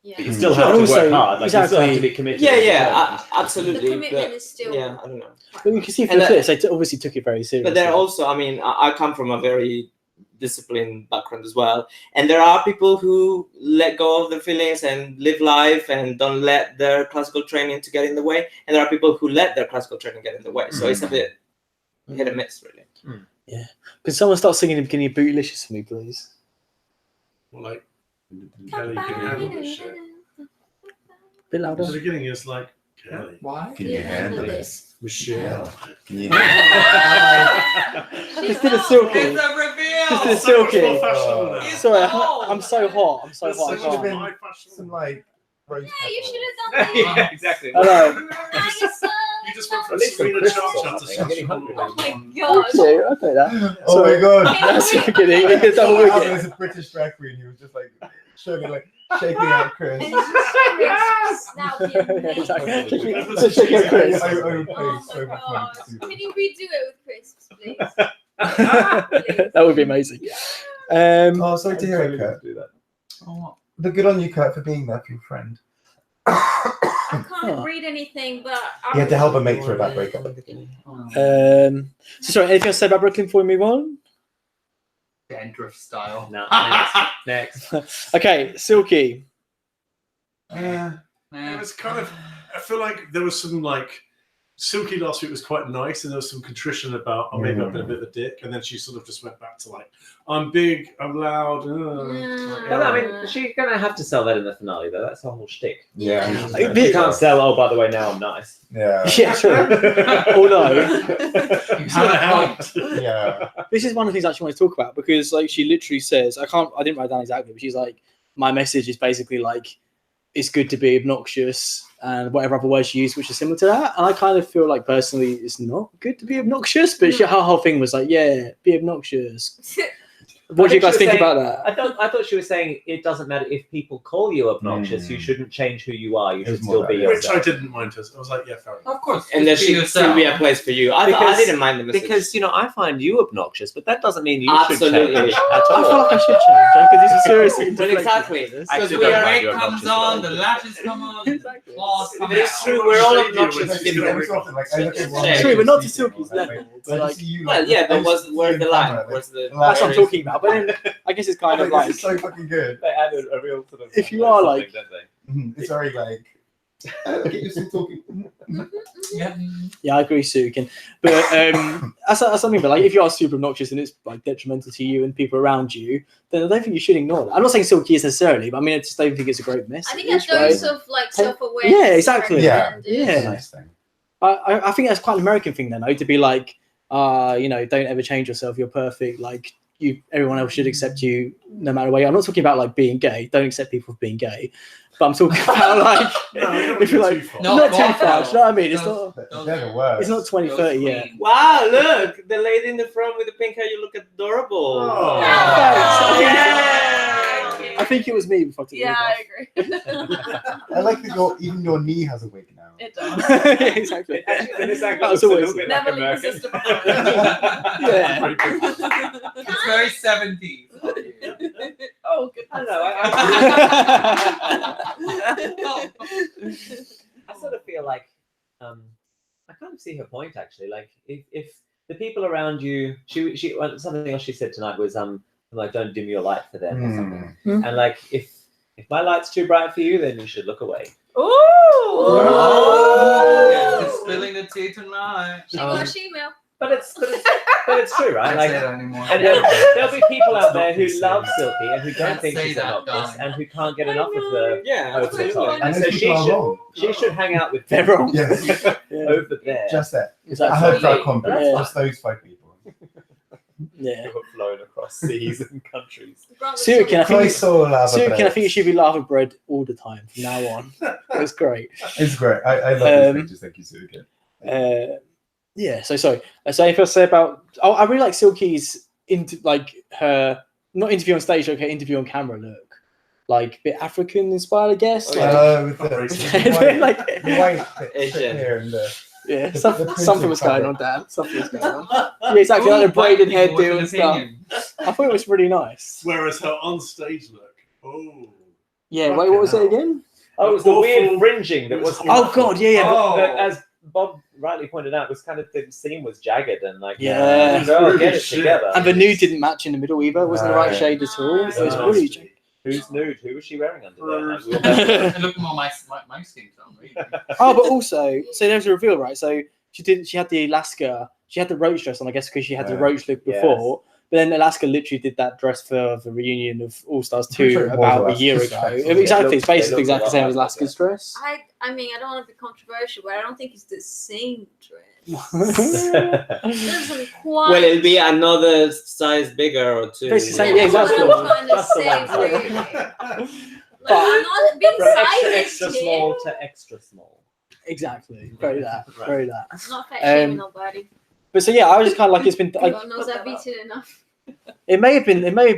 Yeah. But you still have to work hard. Like you still have to be committed. Yeah, absolutely. The commitment is still. Yeah, I don't know. But you can see from the clips, they obviously took it very seriously. But they're also, I mean, I come from a very disciplined background as well, and there are people who let go of their feelings and live life and don't let their classical training to get in the way, and there are people who let their classical training get in the way. So it's a bit hit and miss, really. Yeah. Can someone start singing the beginning of Bootylicious for me, please? Well, like Kelly, can you handle this shit? A bit louder. The beginning is like Kelly. Why? Can you handle this, Michelle? Can you? Just did a silky. It's a reveal. Just did a So much silky. more fashionable now. Sorry, I'm so hot. I'm so That's hot. I so much can't. more fashionable. Some like rose Yeah, you petals. should have done that. Yeah, exactly. Hello. You just went from At least some Serena crisps Cha or Cha to something. I'm getting hungry. Oh my Thank god. you. I'll take that. Oh my god. That's the beginning. We did double Somehow wicket. there's a British drag queen who was just like showing like shaking out Chris. And it's just now being Yeah, exactly. made. Just shake your Chris. I would pay Oh so my much god. money to Can you redo it with crisps, please? That would be amazing. Oh, sorry to hear it, Kurt. Do that. Oh, But good on you, Kurt, for being there for your friend. I can't read anything, but You had to help her make through that breakup. So sorry, anything else to say about Brooklyn before we move on? dandruff style. No, next. Okay, Silky. It was kind of. I feel like there was some like Silky last week was quite nice, and there was some contrition about, oh, maybe I've been a bit of a dick, and then she sort of just went back to like, I'm big, I'm loud. But I mean, she's gonna have to sell that in the finale, though. That's the whole shtick. Yeah. You can't sell. Oh, by the way, now I'm nice. Yeah. Yeah, true. Although, You have a point. Yeah. this is one of the things I actually want to talk about because, like, she literally says, I didn't write down exactly, but she's like, my message is basically like, it's good to be obnoxious and whatever other words she used, which is similar to that. And I kind of feel like personally, it's not good to be obnoxious, but her whole thing was like, yeah, be obnoxious. What do you guys think about that? I thought she was saying it doesn't matter if people call you obnoxious. You shouldn't change who you are. You should still be Which yourself. I didn't mind. I was like, yeah, fair enough. Of course. And there just be should yourself. still be a place for you. I didn't mind the message. Because I find you obnoxious, but that doesn't mean you Absolutely. should change at I all. feel like I should change because this is seriously But exactly. Because Actually, the don't mind wig you comes obnoxious, on, but- the lashes come on, Exactly. claws come But it's out. true, we're all Like, obnoxious Like, in every different so often, like, I look at one Yeah. true, but not to see someone, Silky's like, level. I But like, just see you, Well, like, yeah, I but just see where's you the in line? camera, Where's the that's what I'm hilarious. talking about. But then I guess it's kind of Like, like, this is so fucking good. They add a real sort of. If you are, like- something, don't they? It's very like. Look at you still talking. Yeah. yeah, I agree, Sukin. But that's something. But like, if you are super obnoxious and it's like detrimental to you and people around you, then I don't think you should ignore that. I'm not saying Silky is necessarily, but I mean, I just don't think it's a great message. I think a right? dose of like self-awareness. Yeah, exactly. Yeah. Yeah. It's a nice thing. I think that's quite an American thing, then, though, to be like, don't ever change yourself. You're perfect. Like, everyone else should accept you no matter what. I'm not talking about like being gay. Don't accept people for being gay. But I'm talking about like, No, if you're like, too far. No, not too God, far. no. Do you know what I mean? It's Those- not. They're the worst. It's not 2030 yet. Wow, look, the lady in the front with the pink hair, you look adorable. Oh. Yeah. I think it was me before I took Yeah, it I agree. I like that even your knee has a wig now. It does. off. Exactly. Actually, this angle That was looks a always little bit Never like leave the American. system behind. Yeah. It's very 70s. Oh, good. I don't know. I sort of feel like I kind of see her point actually. Like if the people around you, she something else she said tonight was like don't dim your light for them or something. And like if my light's too bright for you, then you should look away. Oh, it's spilling the tea tonight. She got a she-mail. But it's true, right? Can't Like say that anymore. and there'll be people out there who It's love not Silky and who don't Can't think say she's that, obnoxious darling. and who can't get enough of the Yeah, over the top. And And so those people are wrong. she should hang out with They're them wrong. Yes. Yeah. over there. Just that. I Exactly. heard that combo. Yeah. Just those 5 people. Yeah. Who have flown across seas and countries. Sukin, I think Chloe saw lava Sukin, I bread. think it should be lava bread all the time from now on. It's great. It's great. I love these pictures. Thank you, Suki. Yeah. So sorry. So if I say about, I really like Silky's her not interview on stage, okay, interview on camera look, like a bit African inspired, I guess. Oh, Like, With the like, white Asian. hair and the yeah, the something was printed going on, fabric. Dan. Something was going on. Yeah, exactly. Like the braided hairdo and stuff. I thought it was really nice. Whereas her on stage look. Oh. Yeah. Wait, what was it Fucking again? Oh, it was the Awful. weird fringing that was. Oh God, yeah. Oh. That, as Bob rightly pointed out, was kind of the seam was jagged and like Yeah. girl, get it Shit. together. And the nude didn't match in the middle either. It wasn't the right Right. shade at all. It was Oh. really. Who's nude? Who was she wearing under there? Like, we all It looked more my skin tone, really. Oh, but also, so there's a reveal, right? So she had the Alaska, she had the roach dress on, I guess, because she had the Yeah. roach look before. But then Alaska literally did that dress for the reunion of All Stars 2 sure it was about a Alaska's year dress, ago. actually. Exactly, it's They basically looked a exactly the lot same as like Alaska's dress. I mean, I don't want to be controversial, but I don't think it's the same dress. Basically. Doesn't quite. Well, it'll be another size bigger or two. Basically saying, yeah, exactly. Kind of That's the same, one. really. But- I'm not being From extra, sized extra here. small to extra small. Exactly, very that, Right. very that. I'm not fat shaming Um, nobody. But so yeah, I was just kind of like, it's been like, God knows I've eaten enough. it may have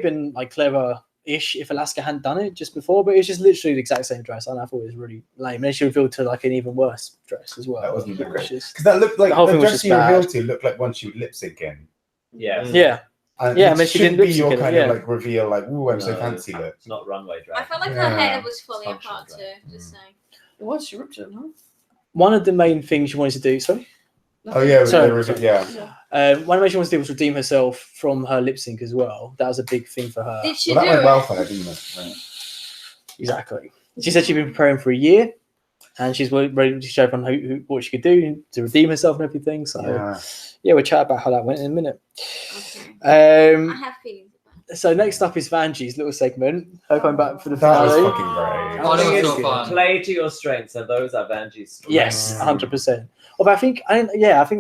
been like clever-ish if Alaska hadn't done it just before, but it's just literally the exact same dress, and I thought it was really lame. And then she revealed to like an even worse dress as well. That wasn't It was great. just- Because that looked like The whole the thing was dress just you bad. revealed to looked like one she would lip sync in. Yeah. Yeah, And Yeah, it I mean, she shouldn't didn't be lip your sync it, kind yeah. of like reveal, like, ooh, I'm so No, fancy look. It's not runway drag. I felt like her Yeah. hair was falling Functional apart too. drag. Just saying. What? She ripped it, huh? one of the main things she wanted to do. Sorry. Oh yeah, with Sorry, the reveal, yeah. One of the things she wanted to do was redeem herself from her lip sync as well. That was a big thing for her. Did she Well, that do went it? well for her, didn't it? Right. Exactly. She said she'd been preparing for a year. and she's ready to show everyone what she could do to redeem herself and everything. So yeah, we'll chat about how that went in a minute. Okay. I Um, have feelings. so next up is Vanjie's little segment. Her coming back for the That was finale. fucking great. Oh, that was Really so good. fun. Play to your strengths, and those are Vanjie's strengths. Yes, 100%. Although I think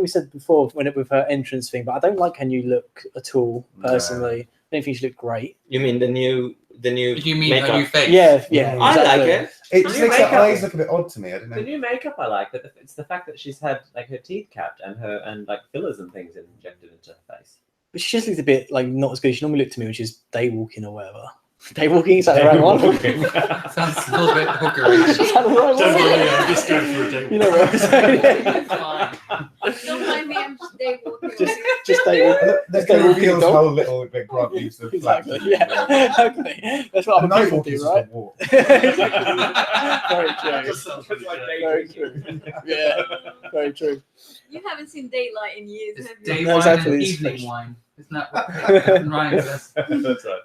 we said before with her entrance thing, but I don't like her new look at all personally. I don't think she looked great. You mean the new You mean makeup? her new face? Yeah, Yeah. I exactly. like it. It just New makes her makeup. eyes look a bit odd to me. I don't The know. new makeup I like, but it's the fact that she's had like her teeth capped and like fillers and things injected into her face. But she just looked a bit like not as good. She normally looked to me, which is day walking or whatever. Day walking, is that the right one? Sounds a little bit hookery. Is that the right Don't one? worry, I'm just going for a date. You know what I'm saying? Don't mind me, I'm just day walking. Just day walking. That Just kind day of walking reveals the dog. how little bit Grant leaves the flat. Exactly. Yeah. Okay. That's what A other night people walk do, is right? just a walk. Very true. Very true. Yeah. Very true. You haven't seen daylight in years, It's have you? day No, wine exactly, and it's evening fresh. wine. Isn't that what Ryan says? That's right.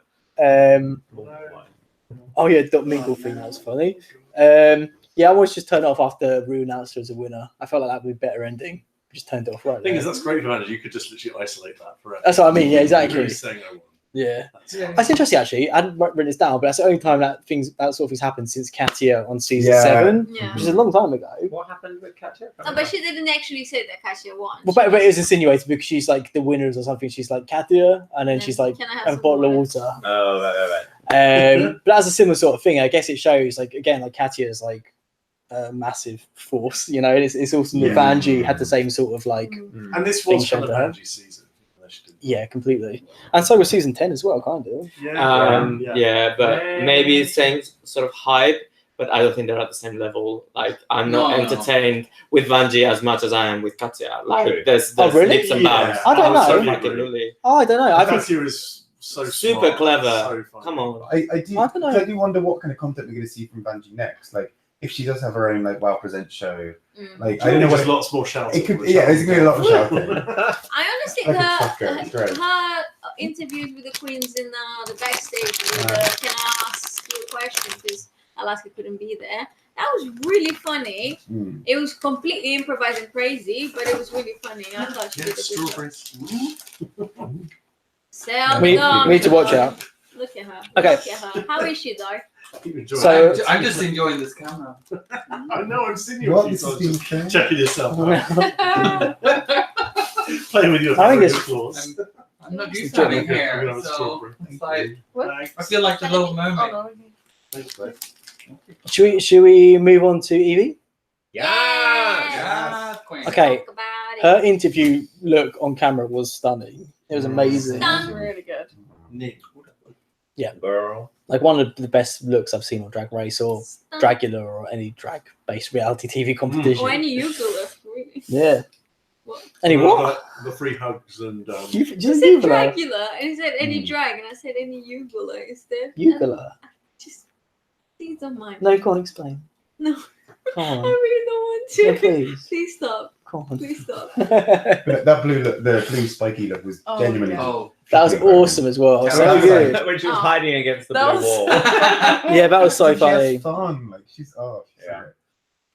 Oh yeah, Dot Mingle thing, that was funny. Yeah, I always just turned it off after Rue announced her as a winner. I felt like that would be a better ending. Just turned it off right The thing there. is, that's great advantage. You could just literally isolate that forever. That's what I mean, yeah, exactly. Really saying I won. Yeah. That's Yeah. That's interesting actually. I hadn't written this down, but that's the only time that sort of things happened since Katia on season Yeah. 7, Yeah. which is a long time ago. What happened with Katya? No, but she didn't actually say that Kasia won. Well, but it was insinuated because she's like the winners or something. She's like Katia, and then Yeah. she's like Can I have have a some bottle of water? water. Oh, right. But that's a similar sort of thing. I guess it shows like again like Katia is like a massive force, you know. And it's awesome that Yeah. Vanjie had the same sort of like Mm. And this Thing was kind of showed her. Angie's season. She didn't- yeah, completely. And so was season 10 as well, kind of. Yeah, but maybe it's saying sort of hype, but I don't think they're at the same level. Like I'm not No. entertained with Vanjie as much as I am with Katya. Like True. there's Oh, really? leaps and Yeah. bounds. I don't know. Totally agree. Absolutely. Oh, I don't know. I think Katya is so Super smart, clever. So funny. Come on. I do. I don't know. I do wonder what kind of content we're going to see from Vanjie next. Like, if she does have her own like Wow Present show, Mm. like I don't know what. There's lots more shouting. It could. Yeah, there's going to be a lot of shouting. I honestly, Like a fucker, it's great. her interviews with the queens in the backstage with Can I Ask You a Question? Because Alaska couldn't be there. That was really funny. Mm. It was completely improvised and crazy, but it was really funny. I thought she Yeah, did a good job. strawberries. Seldom. we need to watch out. Look at her. Okay. Look at her. How is she though? Keep enjoying So- it. I'm just enjoying this camera. I know, I've seen you a What few this is times being just shown? checking yourself out. I Playing with your think it's- claws. I'm not used Good. to having I'm hair, gonna have a so strawberry. it's like What? I feel like the Little Mermaid. Oh, no. Thanks, babe. Should we move on to Evie? Yeah, queen. Okay. Talk about it. Her interview look on camera was stunning. It was amazing. That was really good. Nick. Girl. Like one of the best looks I've seen on Drag Race or Stunning. Dragula or any drag-based reality TV competition. Or any ukulele, really. Yeah. What? Any what? The free hugs and You I just said ukulele. Dracula, and he said any Mm. drag, and I said any ukulele instead. Ukulele. Just please don't mind. No, me. go on, explain. No. Come I on. really don't want Yeah, to. please. Please stop. Come on. Please stop. But that blue look, the blue spiky look was Oh, genuinely. yeah. Oh, That was awesome as well. Yeah, So that was good. When she was Oh. hiding against the That blue was- wall. Yeah, that was so She has funny. fun. Like she's she's Yeah. great.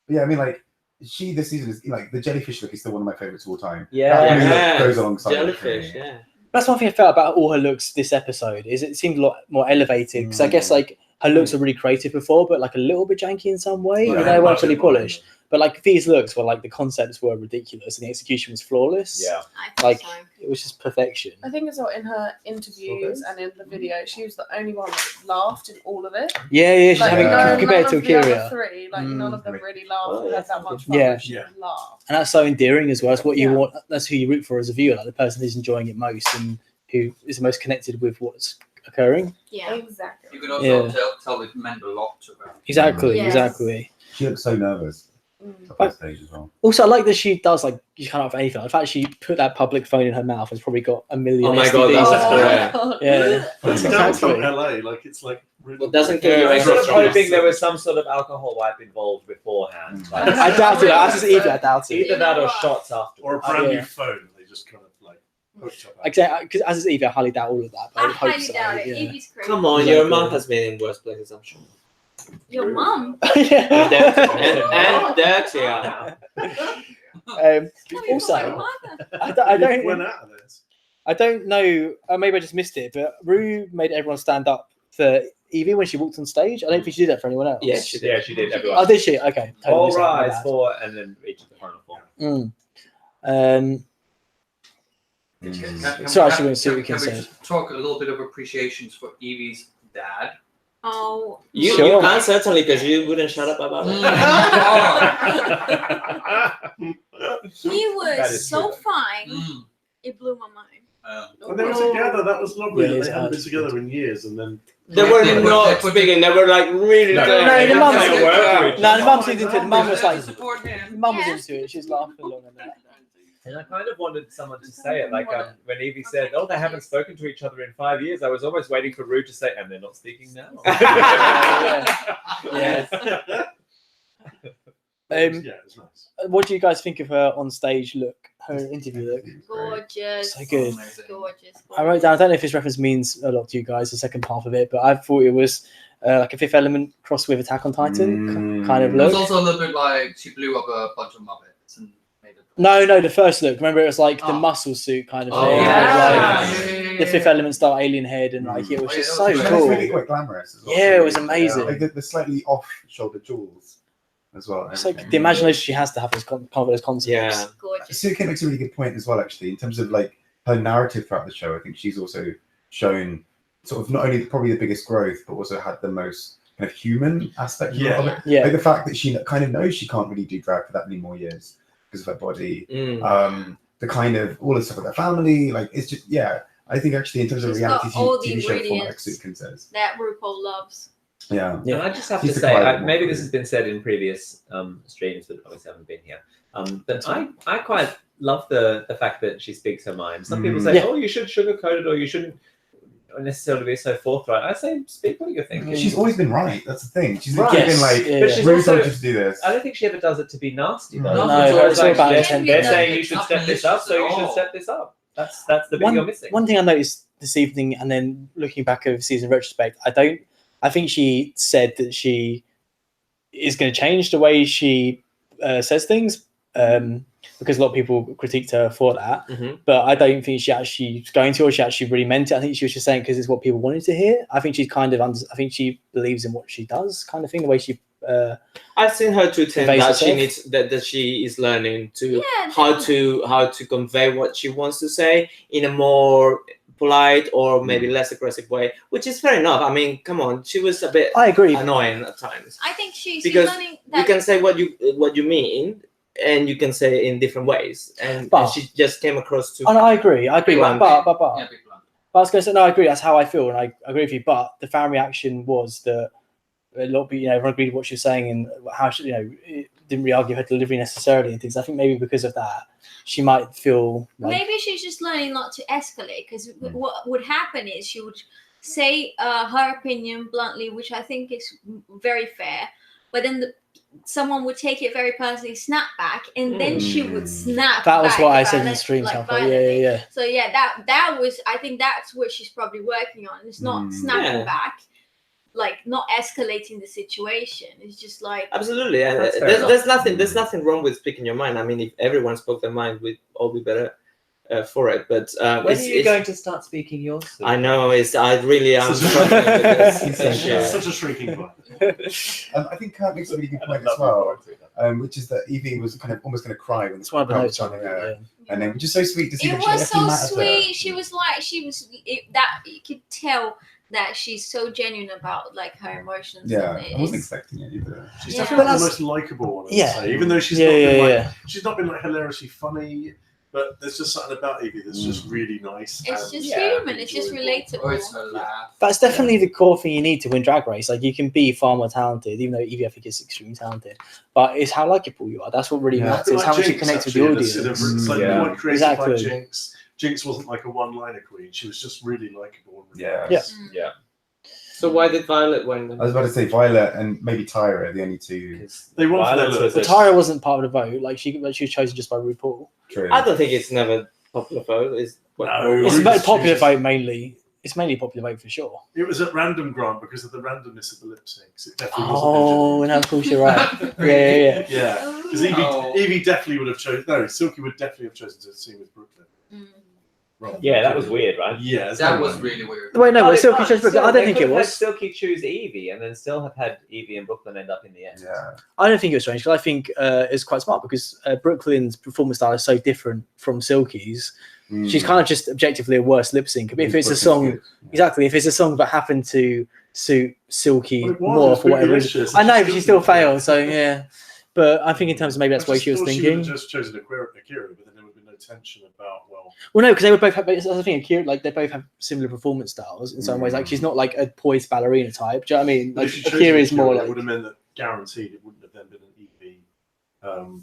But yeah, I mean, like she this season is like the jellyfish look is still one of my favorites of all time. Yeah. That blue Yeah. look goes alongside it for Jellyfish, me. yeah. That's one thing I felt about all her looks this episode is it seemed a lot more elevated because I guess like her looks were really creative before, but like a little bit janky in some way. You Right. know, weren't fully polished. But like these looks were like the concepts were ridiculous and the execution was flawless. Yeah. I think Like so. it was just perfection. I think as well in her interviews and in the video, she was the only one that laughed in all of it. Yeah, she's Like, having no, compared to none of the other Akira. three, like Mm. none of them really laughed Oh, and yeah, had that much fun. Yeah. She Yeah. laughed. And that's so endearing as well. That's what you Yeah. want. That's who you root for as a viewer, like the person who's enjoying it most and who is most connected with what's occurring. Yeah. Exactly. you could also Yeah. tell it meant a lot to her. Exactly, Yes. exactly. She looks so nervous Mm. up on stage as well. Also, I like that she does like you can't have anything. The fact she put that public phone in her mouth has probably got a million. Oh my God, STDs. that's Oh, correct. Yeah, It's down exactly. from LA, like it's like really. Well, doesn't kill Yeah, you I was sort of extra hoping there was some sort of alcohol wipe involved beforehand. Like, I doubt it. As is Evie, I doubt it. either that or shots after. Or a brand Yeah. new phone. They just kind of like hooked up. Exactly, because as is Evie, I highly doubt all of that. But I I would hope highly so. doubt it. Yeah. Evie's crazy. Come on, Exactly. your mouth has been in worse places, I'm sure. Your mum. Yeah. And dirtier. Also, Went out of this. I don't know. Maybe I just missed it, but Rue made everyone stand up for Evie when she walked on stage. I don't think she did that for anyone else. Yes, she did. Yeah, she did. Everyone. Oh, did she? Okay. Totally All missed that, my rise bad. for, and then reach the final four. Sorry, actually, we'll see what we can we say. just talk a little bit of appreciations for Evie's dad? Oh, You Sure. can certainly, because you wouldn't shut up about it. he That was is so true. fine. Mm. It blew my mind. When they were together, that was lovely. Yeah, that it's they hadn't been hard. together in years, and then They were Yeah, not but- speaking. They were like really. No, the they mum- didn't say a word to each No, other. the mum seemed into it. The mum was like, Support him. the mum was Yeah. into it. She was laughing along at that. And I kind of wanted someone to say it, like when Evie said, "Oh, they haven't spoken to each other in 5 years." I was almost waiting for Rue to say, "And they're not speaking now." Yeah. yeah, it was nice. What do you guys think of her on stage look? Her interview look? Gorgeous. So good. Gorgeous. I wrote down. I don't know if this reference means a lot to you guys. The second half of it, but I thought it was like a Fifth Element crossed with Attack on Titan kind of It was look. also a little bit like she blew up a bunch of Muppets and made it. No, the first look. Remember, it was like the Oh. muscle suit kind of Oh, thing. yeah. Like, the Fifth Element style alien head, and like it was Oh, yeah, just that so was But cool. it's cool. really quite glamorous as well. Yeah, it was amazing. Like the slightly off-shoulder jewels as well. It's like the imagination she has to have those those concepts. Yeah. Gorgeous. Suki makes a really good point as well, actually, in terms of like her narrative throughout the show. I think she's also shown sort of not only probably the biggest growth, but also had the most kind of human aspect of it. Yeah. Like the fact that she kind of knows she can't really do drag for that many more years because of her body. The kind of all the stuff with her family, like it's just I think actually in terms of She's reality got all the TV show format, like ingredients. Sukin says. That RuPaul loves. Yeah. Yeah. And I just have She's to the say, quiet maybe one. this has been said in previous streams, but obviously haven't been here. But I quite love the fact that she speaks her mind. Some people say, Yeah. "Oh, you should sugarcoat it, or you shouldn't necessarily be so forthright." I say, speak what you're thinking. She's always been right. That's the thing. She's Right. literally been like, Yeah. But she's Rude also, told you to do this. I don't think she ever does it to be nasty, though. No, No, it's it's all about they're, intent. they're No, saying you it's should not step this up, malicious so you at should all. step this up. That's the bit you're missing. One thing I noticed this evening, and then looking back over season retrospect, I think she said that she is going to change the way she says things, because a lot of people critiqued her for that. Mhm. But I don't think she actually is going to, or she actually really meant it. I think she was just saying because it's what people wanted to hear. I think she's kind of I think she believes in what she does, kind of thing. The way she. I've seen her tweet Conveys that she herself. needs that she is learning to Yeah, how to convey what she wants to say in a more polite or maybe less aggressive way, which is fair enough. I mean, come on, she was a bit I agree. annoying at times. I think she's Because learning You that. can say what you mean, and you can say it in different ways, and But- she just came across too. And I agree. Big But one. but Yeah, big blunt. But I was going to say, no, I agree. That's how I feel, and I agree with you. But the fan reaction was that a lot of people, everyone agreed with what she was saying and how she, it didn't really argue her delivery necessarily and things. I think maybe because of that, she might feel like Maybe she's just learning not to escalate, because what would happen is she would say her opinion bluntly, which I think is very fair, but then someone would take it very personally, snap back, and then she would snap. that was back what I said in the violent- stream. like So I thought, violently. yeah. So yeah, that was, I think that's what she's probably working on. It's not snapping Yeah. back, like not escalating the situation. It's just like Absolutely, That's fair there's nothing wrong with speaking your mind. I mean, if everyone spoke their mind, we'd all be better for it. But When are you going to start speaking yours? I know I really am Such a- struggling with this. It's this year. Such a shrinking vine. I think Kurt makes a really good point as well, which is that Evie was kind of almost going to cry when That's one of the crowd notes was on telling her, it. and then which is so sweet to see. it that she was actually so mattered to her. sweet. She was like, that you could tell that she's so genuine about like her emotions. Yeah, and I wasn't it's- expecting it either. She's Yeah. definitely But the most likable one. I would Yeah. say. Even though she's Yeah, not been like yeah. she's not been like hilariously funny, but there's just something about Evie that's just really nice. It's and just Yeah, human. It's just enjoyable. Or it's relatable. her laugh. That's definitely the core thing you need to win Drag Race. Like, you can be far more talented, even though Evie, I think, is extremely talented. But it's how likable you are. That's what really Yeah. matters. Like How much you Jinx, connect with actually, the in a sort of- audience. It's like Yeah. quite creative Exactly. like Jinx. Jinx wasn't like a one-liner queen. She was just really likable. And really Yeah. nice. Yeah. So why did Violet win? I was about to say Violet and maybe Tyra, are the only two. They won for their Violence looks. was But Tyra wasn't part of the vote. Like, she was chosen just by RuPaul. True. I don't think it's never popular vote. It's No, It's Ruth about is popular just- vote mainly. It's mainly popular vote for sure. It was at random, Grant, because of the randomness of the lip syncs. It definitely Oh, wasn't. no, of course you're right. Yeah. Yeah, because Evie definitely would have chosen. No, Silky would definitely have chosen to sing with Brooklyn. Rather Yeah, than that was Brooklyn. weird, right? Yeah, That was really weird. Wait, no, Oh, wait, Silky they chose Brooklyn. I don't they think could it have had was. Silky choose Evie and then still have had Evie and Brooklyn end up in the end. Yeah. I don't think it was strange because I think it's quite smart because Brooklyn's performance style is so different from Silky's. She's kind of just objectively a worse lip sync. But if it's a song, exactly, if it's a song that happened to suit Silky Well, it was, more it's for whatever reason, delicious. I know, but She she still still did failed. So yeah, but I think in terms of maybe that's I what just she was thought thinking. She would have just chosen Akira, but then there would have been no tension about Well, no, because they would both have. That's the thing. Akira, like they both have similar performance styles in some ways. Like she's not like a poised ballerina type. Do you know what I mean? But Like if she chose Akira is Akira, more it like. would have meant that guaranteed it wouldn't have then been an Evie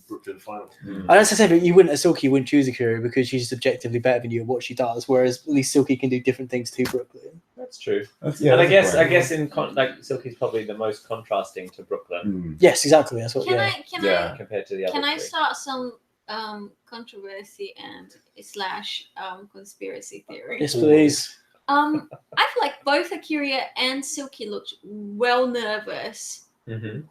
Brooklyn final. I don't say, but you wouldn't, as Silky, you wouldn't choose Akira because she's just objectively better than you at what she does. Whereas at least Silky can do different things to Brooklyn. That's true. Yeah, And I that's guess right. in like Silky's probably the most contrasting to Brooklyn Yes, exactly. That's what. Can Yeah. I compared to the other can I three. start some controversy and / conspiracy theory? Yes, please. I feel like both Akira and Silky looked well nervous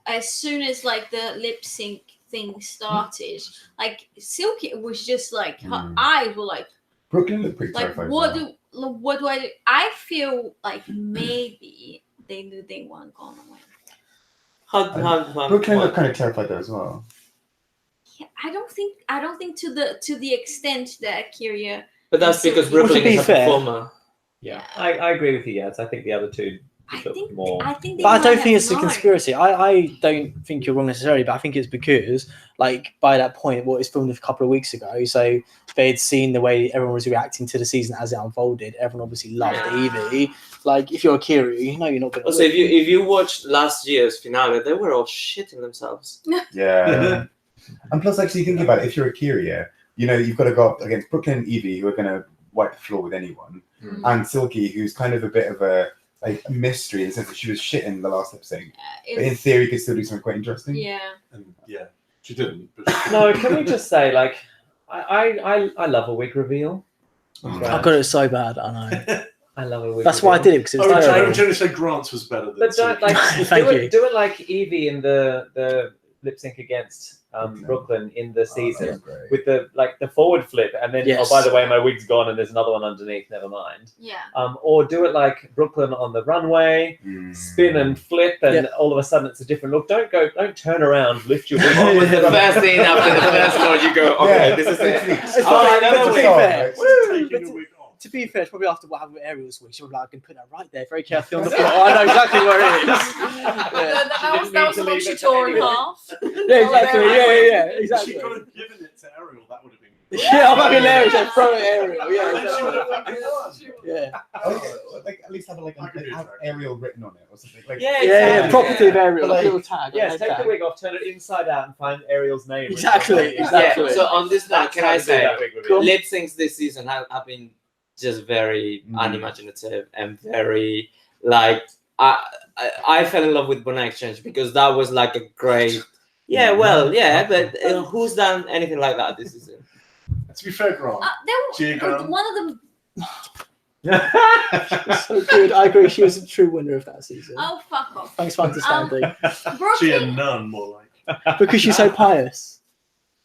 as soon as like the lip sync thing started. Like Silky was just like her eyes were like Brooklyn looked pretty like terrified. what do I do? I feel like maybe they knew they weren't gonna win. Brooklyn looked kind of terrified though as well. Yeah, I don't think to the extent that Akira. But that's because Well, to Brooklyn be is a fair- performer. Yeah, I agree with you, Yaz. I think the other two look more. I think they But I might don't have think it's a known. conspiracy. I don't think you're wrong necessarily, but I think it's because, like, by that point, what was filmed a couple of weeks ago, so they'd seen the way everyone was reacting to the season as it unfolded. Everyone obviously loved Evie. Like, if you're Akira, you know you're not going to. Also, if you watched last year's finale, they were all shitting themselves. Yeah. And plus, actually, think about it. If you're Akira, you know, you've got to go up against Brooklyn and Evie, who are going to wipe the floor with anyone, and Silky, who's kind of a bit of a mystery in the sense that she was shit in the last lip sync. But in theory, could still do something quite interesting. Yeah. And yeah, she didn't. But No, can we just say, like, I love a wig reveal. I got it so bad. I know. I love a wig. That's why I did it because it was I terrible. would generally say Grant's was better than But don't Silky. like Thank you. do it like Evie in the lip sync against Brooklyn in the season with the forward flip and then Yes. oh by the way my wig's gone and there's another one underneath. Never mind. Yeah. Or do it like Brooklyn on the runway, spin and flip, and all of a sudden it's a different look. Don't turn around, lift your wig. What was the first thing after the first one? You go, okay, this is it. It's Oh, probably- I know to the be wig. fair, Taking the wig off. to be fair, it's probably after what happened with Ariel's wig. She was like, I can put that right there, very carefully on the floor. I know exactly where it is. Yeah, That was the one she tore in half. yeah exactly. Yeah, If exactly. she could have given it to Ariel, that would have been. Yeah, I'm fucking hilarious. Like, throw it at Ariel. Yeah, And then she would have exactly. fucking won. Yeah. Like at least have I could do have that. Ariel written on it or something. Like, Yeah, Yeah, exactly. property of Ariel, like a Like- little tag. Yes, like take that. the wig off, turn it inside out, and find Ariel's name. Exactly, Yeah, exactly. so on this note, That's can how I to do say, that wig reveal. lip syncs this season have been just very unimaginative and very like I fell in love with Bonet Exchange because that was like a great but who's done anything like that this season? To be fair, Grant. There was one of them. So good. I agree. She was a true winner of that season. Oh, fuck off. Thanks for understanding. She a Brooklyn. nun, more like. Because she's so pious.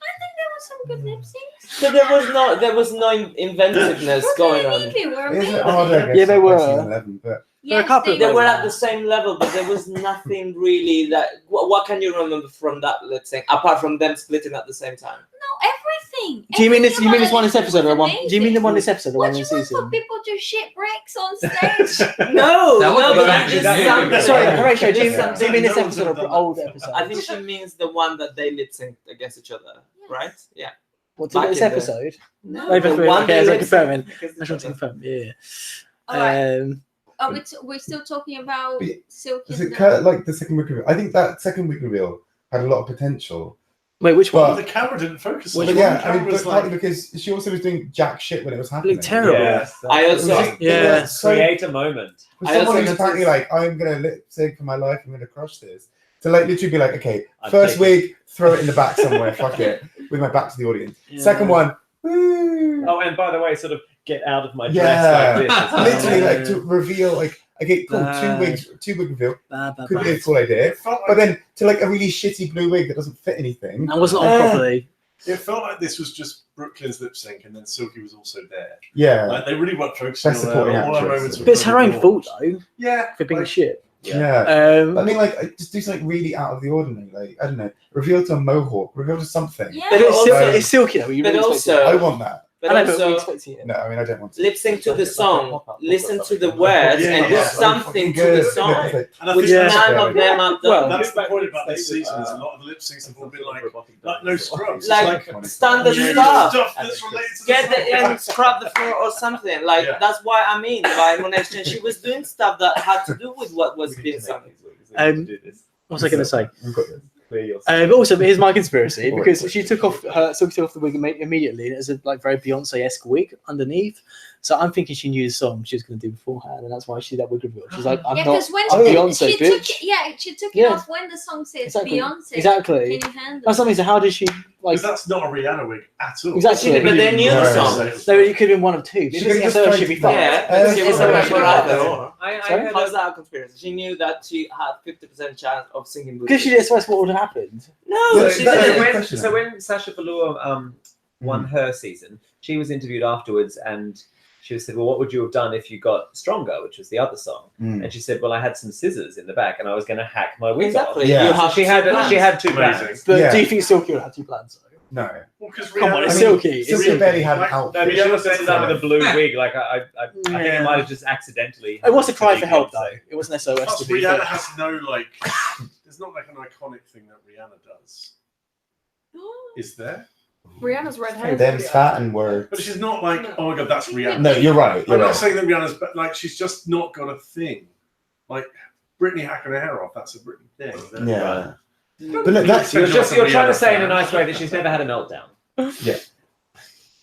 I think there was some good lip syncs. So there was no inventiveness going Brooklyn and on. Evie were Is it amazing. harder? I guess, Yeah, they like were. season 11, but There were a couple of They them. were at the same level, but there was nothing really that. What can you remember from that lip sync apart from them splitting at the same time? No, everything. Do you mean this? Everything You mean this about one this it episode or was one? Do you mean the one this amazing. episode or What one do this you want for season? people to shit bricks on stage? No, That was no, but good. that just That sounds. was Sorry, good. Horatio. Do you Yeah. mean this No one's episode ever or done old that. episode? I think she means the one that they lip synced against each other, right? Yeah. What back this in the- episode? No, Wait, the wait, one okay, they so lip confirming. synced against I just want to each other. confirm. Yeah. All right. We're still talking about But Silky. is and it like the second week reveal? I think that second week reveal had a lot of potential. Wait, which But- one? The camera didn't focus But on it. yeah, The I camera mean, but was partly like, because she also was doing jack shit when it was happening. terrible. Yes, I also- It was Yeah. so, create a moment. for I someone also who's apparently noticed- like, I'm gonna lip sync for my life, I'm gonna crush this. To like literally be like, okay, I'd first take wig, throw it in the back somewhere, fuck it, with my back to the audience. Yeah. Second one, woo. Oh, and by the way, sort of get out of my Yeah. dress like this. Literally, like to reveal, like, okay, cool, two wig reveal. Could be a cool idea. It felt But like, then to like a really shitty blue wig that doesn't fit anything. And wasn't on properly. it felt like this was just Brooklyn's lip sync, and then Silky was also there. Yeah. Like, they really weren't focusing Best on supporting her. All her actress. moments were But it's her really own cool. fault though Yeah. for being like, shit. Yeah. I mean, like, just do something really out of the ordinary. Like, I don't know, reveal to a mohawk, reveal to something. Yeah. But It's, also- it's silky though. You but really expect also- I want that. But I know, but we also, expect it. No, I mean, I don't want to. lip sync to the song, listen to the words, Yeah, and do yeah. something to the song, And I which think Yeah. none of them have Well, done. that's the point about this season. Is a lot of the lip syncs have all been like no scrubs. Like, It's standard use stuff. that's related to Get the the and scrub the floor or something. Like, Yeah. that's why I mean, by Monesh, she was doing stuff that had to do with what was being sung. What was I going to say? We've got this. But also, here's my conspiracy because she took off the wig immediately, and it was a like very Beyonce-esque wig underneath. So I'm thinking she knew the song she was going to do beforehand, and that's why she did that wig reveal. She's like, I'm Yeah, not because when Beyonce, she bitch. took it Yeah. off when the song says Exactly. Beyonce. Exactly. Can you handle That's something. So how did she like? Because that's not a Rihanna wig at all. Exactly. But they knew the song. No, it could have been one of two. If She it's could've just SOS, tried she'd be to- fine. Yeah, she was Yeah. like, Yeah. "Well, I Sorry? heard how's a- that a conspiracy? She knew that she had 50% chance of singing with Because she you. did SOS, what would have happened? No, Yeah, she that's a didn't. good when, question. so when Sasha Velour won her season, she was interviewed afterwards, and she said, "Well, what would you have done if you got Stronger?" which was the other song. And she said, "Well, I had some scissors in the back, and I was going to hack my wig Exactly. off." Yeah. You So have she had two Amazing. plans. But Yeah. do you think Silky would have two plans? Though? No. Well, because Come on, Rihanna, it's I mean, Silky. It's Silky Silky. barely had an Like, outfit. No, but she also ended up with a blue wig. Like I think Yeah. it might have just accidentally. It was a cry for help, Beyonce. though. It wasn't SOS plus to be Rihanna fair. has no like. There's not like an iconic thing that Rihanna does. Is there? Rihanna's red hair. Them's fat and words. But she's not like, oh my god, that's Rihanna. No, you're right. I'm You're not right. saying that Rihanna's, but like, she's just not got a thing. Like Britney hacking her hair off, that's a Britney thing. Yeah. But look, that's You're trying to say in a nice way that she's never had a meltdown.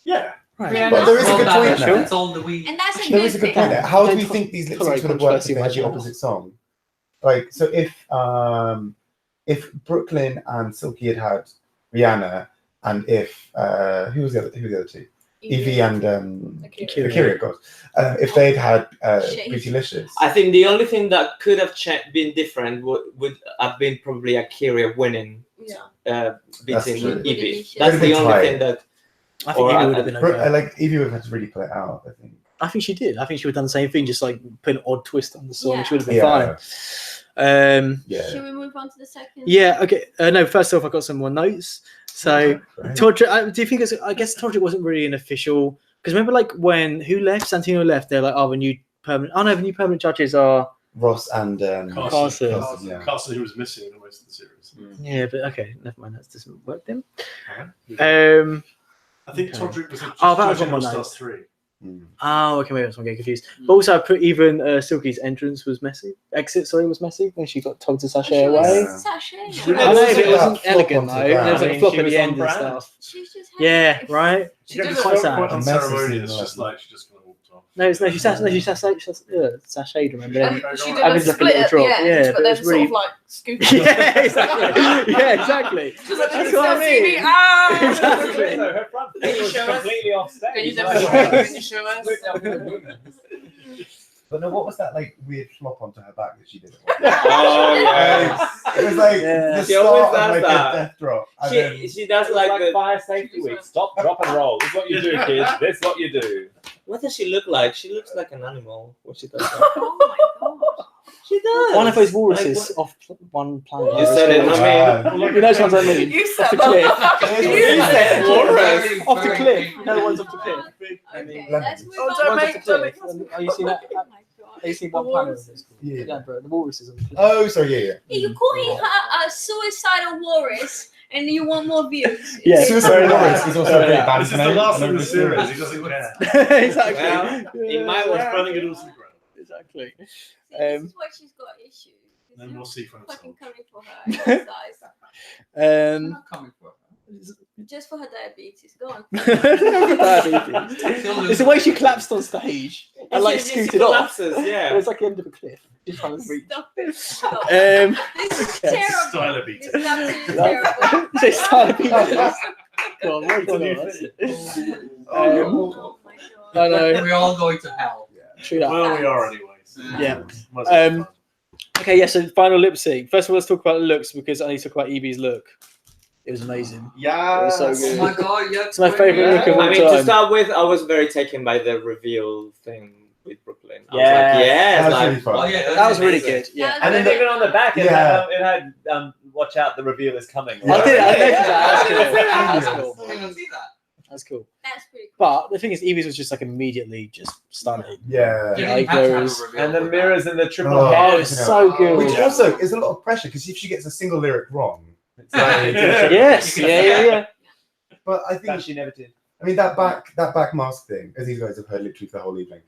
Yeah. Right. But there is a All good that, point there. That's all that we. And that's a There good is a good thing. point there. How do Don't we co- think these lip tolerate syncs would have worked if controversy they had the much. opposite song? Like, so if Brooklyn and Silky had had Rihanna, and if who was the other two? Evie and Akira. Akira, God. If they'd had Shade. Bootylicious. I think the only thing that could have been different would have been probably Akira winning, Yeah. beating true. Evie. Bootylicious. That's the Big only tie. thing that. I think Or Evie I- would have been Brooke, okay. like Evie would have had to really play it out, I think. I think she did. I think she would have done the same thing, just like put an odd twist on the song. Yeah. She would have been Yeah. fine. Yeah. Should we move on to the second? Yeah. Okay. No. First off, I got some more notes. So, Right. Todrick, do you think it's? I guess Todrick wasn't really an official. Because remember, like when who left? Santino left. They're like, oh, the new permanent. Oh no, the new permanent judges are. Ross and Carson. yeah. Carson, who was missing in the most of the series. Yeah, but okay, never mind. That doesn't work then. Uh-huh. I think okay. Todrick was just Oh, that was judging on my All notes. Stars 3. Oh, okay, maybe that's why I'm getting confused. But also, I put even Silky's entrance was messy. Exit, sorry, was messy when she got told to sashay away. Sashay. I Yeah, know, there's but it that wasn't flop elegant onto though. the There was ground. like I a mean, flop she at was the on end and brand. stuff. She's just Yeah, happy. right. She did quite this sad. quite Messy unceremonious, scene, just like she just kind of walked off. No, she sashayed, remember? And Then, she I did I a was like a split little at drop, the end, yeah, but but it then was sort really- of like scooped. yeah, exactly. Yeah, exactly. She's like, That's "Can you what I still see mean. me? Ah! Exactly. So her front Can you was show us? completely off stage. Can you Like, show us? But no, what was that like weird flop onto her back that she did? Oh, yes. It was like Yeah. the She always start of does like that. a death drop. And then, She does It's like like the. fire safety week. Stop, drop, and roll. This is what you do, kids. This is what you do. What does she look like? She looks like an animal. What she does. Oh my god. She does. One of those Like, walruses off one planet. You said it. I mean, You know which ones I mean? You Off said the cliff. that. You said walrus. Off the cliff. No, the one's off the cliff. Okay, Lemon. let's move Oh, on. don't One's make- off the cliff. Are you seeing that? Oh my god. Have you seen one planet? Of this? Yeah. Yeah, bro. The walrus is on the cliff. Oh, sorry, yeah. Hey, you're calling her a suicidal walrus and you want more views. Yeah. Suicide Walrus is also a pretty bad This is the name. last I in the remember series. series. He doesn't care. Exactly. Well, he might He's want running it all to the ground. Exactly. See, this is why she's got issues. Then we'll see from Fucking himself. coming for her exercise. I'm not coming for her. Just for her diabetes. Go on. It's the way she collapsed on stage and like She scooted off. collapses, It yeah. was like the end of a cliff. Just trying to reach. Stop it. Stop. Um, This is okay. terrible. Styler beat This it. is absolutely terrible. Just trying to be honest. Go on, wait What do till you honest. think? Oh my god. I know. We're all going to hell. True that. Well, we are anyways. Yeah. Must be fun. Okay, yeah, so final lip sync. First of all, let's talk about the looks because I need to talk about Evie's look. It was amazing. Yeah. It was so Oh good. my god, yeah. It's my favourite look of all I mean, time. to start with, I was very taken by the reveal thing with Brooklyn. I was Yes. like, yes, That's like, really fun. Oh yeah, That was really amazing. good. Yeah. And then even on the back, it Yeah. had watch out, the reveal is coming. Yeah. I did. I noticed that. I That's didn't cool. even see that. That's cool. That's pretty cool. But the thing is, Evie's was just like immediately just stunning. Yeah. You Like didn't have to have a those- reveal And the for that. mirrors and the triple Oh, Oh, it head. was so good. Which also is a lot of pressure because if she gets a single lyric wrong, it's like, Yes. Yeah. but I That think she never did. I mean that back mask thing, as these guys have heard literally for the whole evening,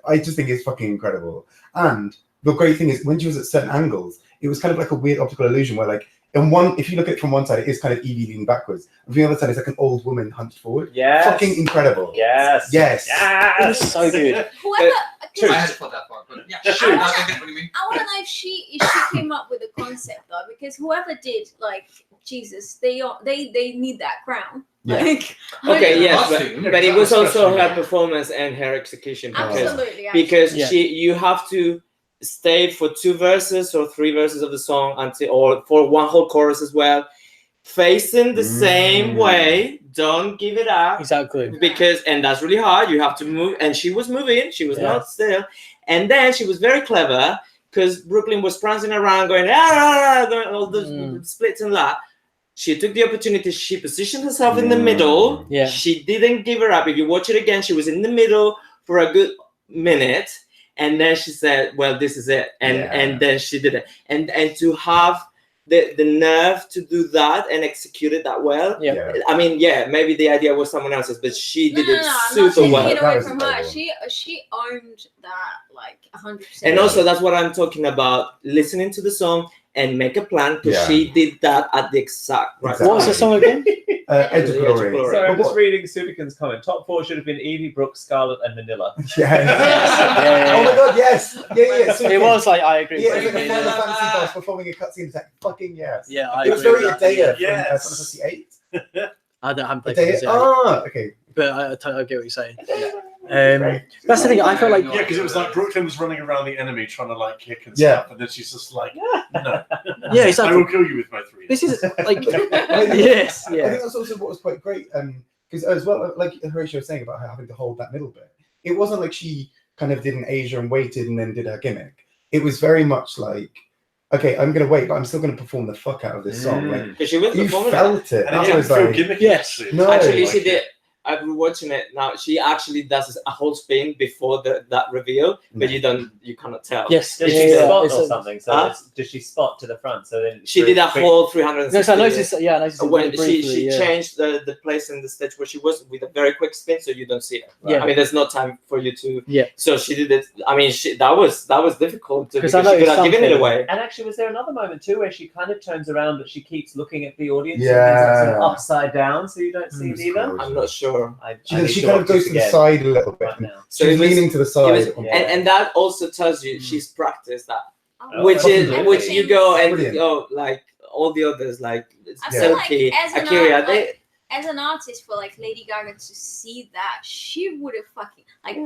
I just think it's fucking incredible. And the great thing is when she was at certain angles, it was kind of like a weird optical illusion where like if you look at it from one side, it is kind of Evie leaning backwards. And from the other side, it's like an old woman hunched forward. Yes. Fucking incredible. Yes. Yes. It was so good. Whoever, I had to put that part, but yeah. Shoot. I get what you mean. I want to know if she came up with the concept though, because whoever did, like, Jesus, they need that crown. Yeah. Like, okay, yes, Costume. but it was also Especially- her performance and her execution absolutely. because Yeah. you have to stay for 2 verses or 3 verses of the song or for one whole chorus as well, facing the same way. Don't give it up. Exactly. And that's really hard. You have to move, and she was moving. She was Yeah. not still. And then she was very clever because Brooklyn was prancing around, going doing all the splits and that. She took the opportunity. She positioned herself in the middle. Yeah. She didn't give her up. If you watch it again, she was in the middle for a good minute, and then she said, "Well, this is it," and then she did it. And to have the nerve to do that and execute it that well. Yeah. I mean, yeah, maybe the idea was someone else's, but she did it I'm not super taking well. it That away was from her. incredible. She owned that like 100%. And also, that's what I'm talking about: listening to the song and make a plan, because Yeah. she did that at the exact right Exactly. What was the song again? Edge of Edge of Glory. Glory. Sorry, I'm But just what- reading Subican's comment. Top 4 should have been Evie, Brooke, Scarlett, and Manila. Yes. Yeah. Oh my god, yes. Yeah. So It was like I agree. Yeah, it's like a Yeah. Final Fantasy boss performing a cutscene attack. Fucking yes. Yeah, I It was agree. very with that. Adea from Yes. Final Fantasy 8. I haven't played Adea. Fantasy, Okay. but I get what you're saying. That's the thing. I felt like Yeah, because it was like Brooklyn was running around the enemy trying to like kick and Yeah. stuff, and then she's just like, "No, yeah, I exactly. will kill you with my 3." This is like I yes, think yeah, that's also what was quite great. Because as well, like Horatio was saying about her having to hold that middle bit, it wasn't like she kind of did an Asia and waited and then did her gimmick. It was very much like, okay, I'm gonna wait, but I'm still gonna perform the fuck out of this song. Like Because she was you performing. felt it. And That it didn't was feel like, gimmicky. Yes. Actually. No. Actually, Like she it. did. I've been watching it now. She actually does a whole spin before that reveal, but you cannot tell. yes, Does yeah, she yeah, spot it's or a- something? So Huh? does she spot to the front? So then She did a quick- whole 360. No, so I noticed. Yeah, I noticed it when briefly, she yeah. changed the place in the stage where she was with a very quick spin, so you don't see it. Yeah. I mean, there's no time for you to. Yeah. So she did it. I mean, that was difficult to, 'Cause because I she could noticed have given it something. away. And actually, was there another moment too where she kind of turns around, but she keeps looking at the audience? Yeah. And it's sort of upside down, so you don't see it either. cool. I'm not sure. She kind of goes to the side a little bit. right now. So She's it was- leaning to the It side. was- at one Yeah. point. and that also tells you she's practiced that, Oh, which is Absolutely. which you go and Brilliant. go like all the others like I feel like Selkie, as an Akira. art- They, as an artist, for like Lady Gaga to see that, she would have fucking like,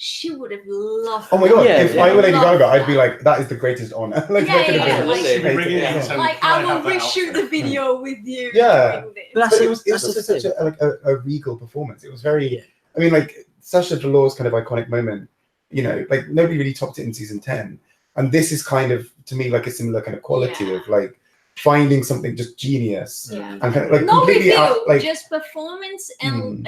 she would have loved. Oh my god! Yeah, if yeah. I were Lady Loved Gaga, I'd be that. like, "That is the greatest honor." Like, Yeah, that could have yeah, been like- She'd be bringing Yeah. it in, so Like, can I will have that reshoot the outfit? video with you. Yeah. doing this. But that's But it. it was That's also the such thing. a regal performance. It was very. Yeah. I mean, like Sasha Velour's kind of iconic moment. You know, like nobody really topped it in season 10, and this is kind of to me like a similar kind of quality Yeah. of like finding something just genius Yeah. and kind of like No completely reveal, out, like just performance and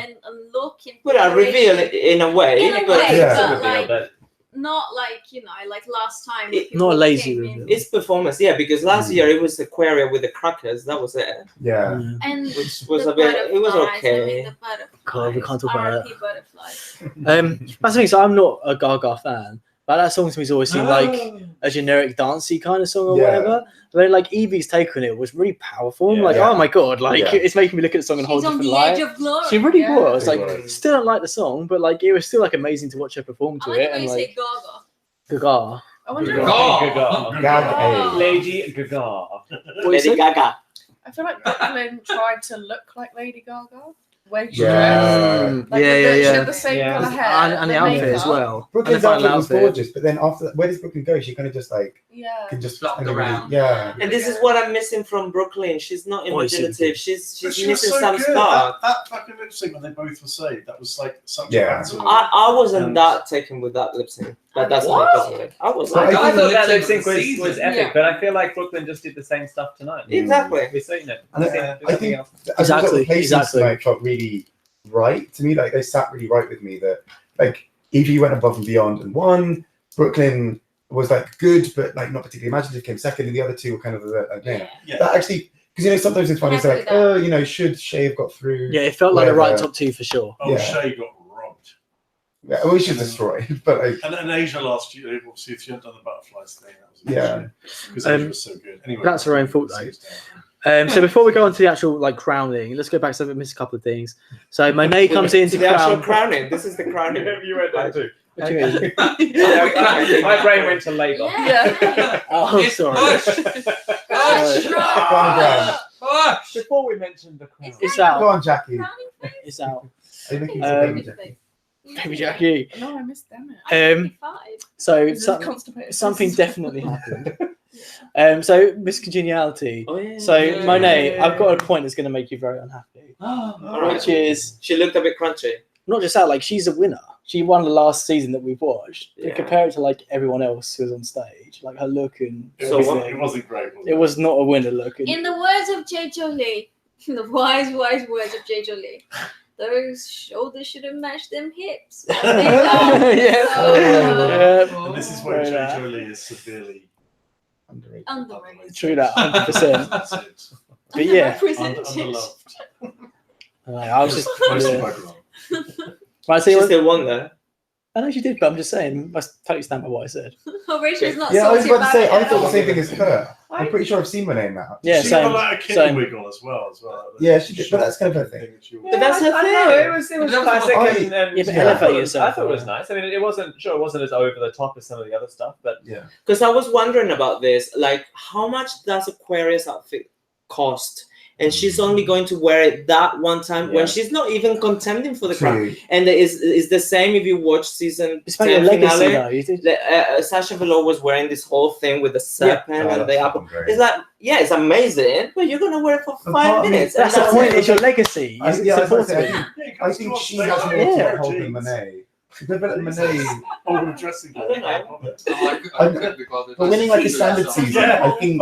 look and but I reveal it preparation. in a way, In a but way, Yeah. but Reveal, like but not like like last time. It- people Not a lazy came in reveal. it's performance, yeah. Because last Mm. year it was Aquaria with the crackers. That was it, yeah. and which was the a bit. It was butterflies, I mean, okay. the butterflies, God, we can't talk about R.I.P. butterflies. That's the thing. So I'm not a Gaga fan, but that song to me has always seemed like a generic dancey kind of song or Yeah. whatever. But then like Evie's take on it was really powerful. I'm Yeah. like, Yeah. oh my god, like Yeah. it's making me look at the song in a whole She's on different the light. edge of glory. She really Yeah. was. She Like, was. still don't like the song, but like it was still like amazing to watch her perform I to like it. the way And you like say Gaga. Gaga. I wonder. Gaga. Gaga. Gaga. Lady Gaga. What you Lady say? Gaga. I feel like Brooklyn tried to look like Lady Gaga. way she Yeah. dressed. Like, Yeah, with yeah, the, She yeah. had the same Yeah. colour hair. And the outfit as makeup. well. Brooklyn's And the final outfit was outfit. gorgeous, but then after that, where does Brooklyn go? She kind of just like Yeah. can just Flopped kind of really, around. yeah. And this is what I'm missing from Brooklyn. She's not Oh, it's super imaginative. good. She's But she was missing so some good. spark. That fucking lip sync when they both were saved, that was like such Yeah. a battle. I wasn't And- that taken with that lip sync, but that's What? my personal. I was Well, like, I I thought that lip lip sync sync was, was was epic, Yeah. but I feel like Brooklyn just did the same stuff tonight. exactly. We've seen it. And We've seen I it. Something think else. as a result, the Exactly, placements exactly. tonight felt really right to me. Like they sat really right with me. That like Evie went above and beyond and won. Brooklyn was like good, but like not particularly imaginative. Came second, and the other two were kind of like yeah. Yeah. That actually, because sometimes it's funny. It's like should Shay have got through? Yeah, it felt like a right Whatever. top 2 for sure. Oh, Yeah. Shay got robbed. Yeah, well, we should destroy, but like And Asia last year, obviously, if she hadn't done the butterflies thing, that was Yeah. because Asia was so good. Anyway, That's her own fault, though. So before we go on to the actual like crowning, let's go back. So we missed a couple of things. So Monet comes in to the actual crown. crowning. This is the crowning. You went there too. What do you mean? My brain went to labour. Yeah. Oh, sorry. Push! Go on, Graham. Push! Before we mentioned the crown. It's Go out. on, Jackie. Crowning face? It's out. Are you looking Um, for baby Jackie? Baby Jackie. No, I missed them. I'm Um, 55. So This is constipated. something definitely happened. So Miss Congeniality. Oh, yeah. So Yeah. Monet, I've got a point that's going to make you very unhappy, Alright. which is She looked a bit crunchy. not just that. Like she's a winner. She won the last season that we've watched. Yeah. Compare it to like everyone else who was on stage, like her look and It So wasn't, everything. it wasn't great. Was It was not a winner look. And In the words of J. Jolie, the wise words of J. Jolie, those shoulders should have matched them hips. But they don't. Yeah. So, Yeah. And this is where Fair enough. J. Jolie is severely Underrated. underrated. True that, 100%. That's it. But yeah, Underloved. I was just. Mostly Yeah. by Grant. But I She see what, still won there. I know she did, but I'm just saying, I totally stand by what I said. Oh, Rachel's not Yeah, I was salty about to say, about I it. thought the same thing as her. I'm pretty sure I've seen my name now. Yeah, she same. got like a kitten same. wiggle as well. Yeah, she did, but that's kind of her thing. But that's her I don't know, thing. it was But that was classic what I- and Yeah, but Yeah. elevate yourself. I thought it was nice. I mean, it wasn't as over the top as some of the other stuff, but Because I was wondering about this, like how much does Aquarius outfit cost? And she's only going to wear it that one time Yeah. when she's not even contending for the crown. True. And it's the same if you watch season It's about your 10 legacy, finale. though. You did. Sasha Velour was wearing this whole thing with the serpent Oh, and the that's apple. fucking great. It's like, yeah, it's amazing, but you're gonna wear it for And 5 part of me- minutes. That's and the point. it. It's your legacy. I, You yeah, I, was about support to say, it. I think she has more Yeah. to hold than Monet. But Monet, Oh, with a dressing I don't know. but winning like a standard season, Yeah. I think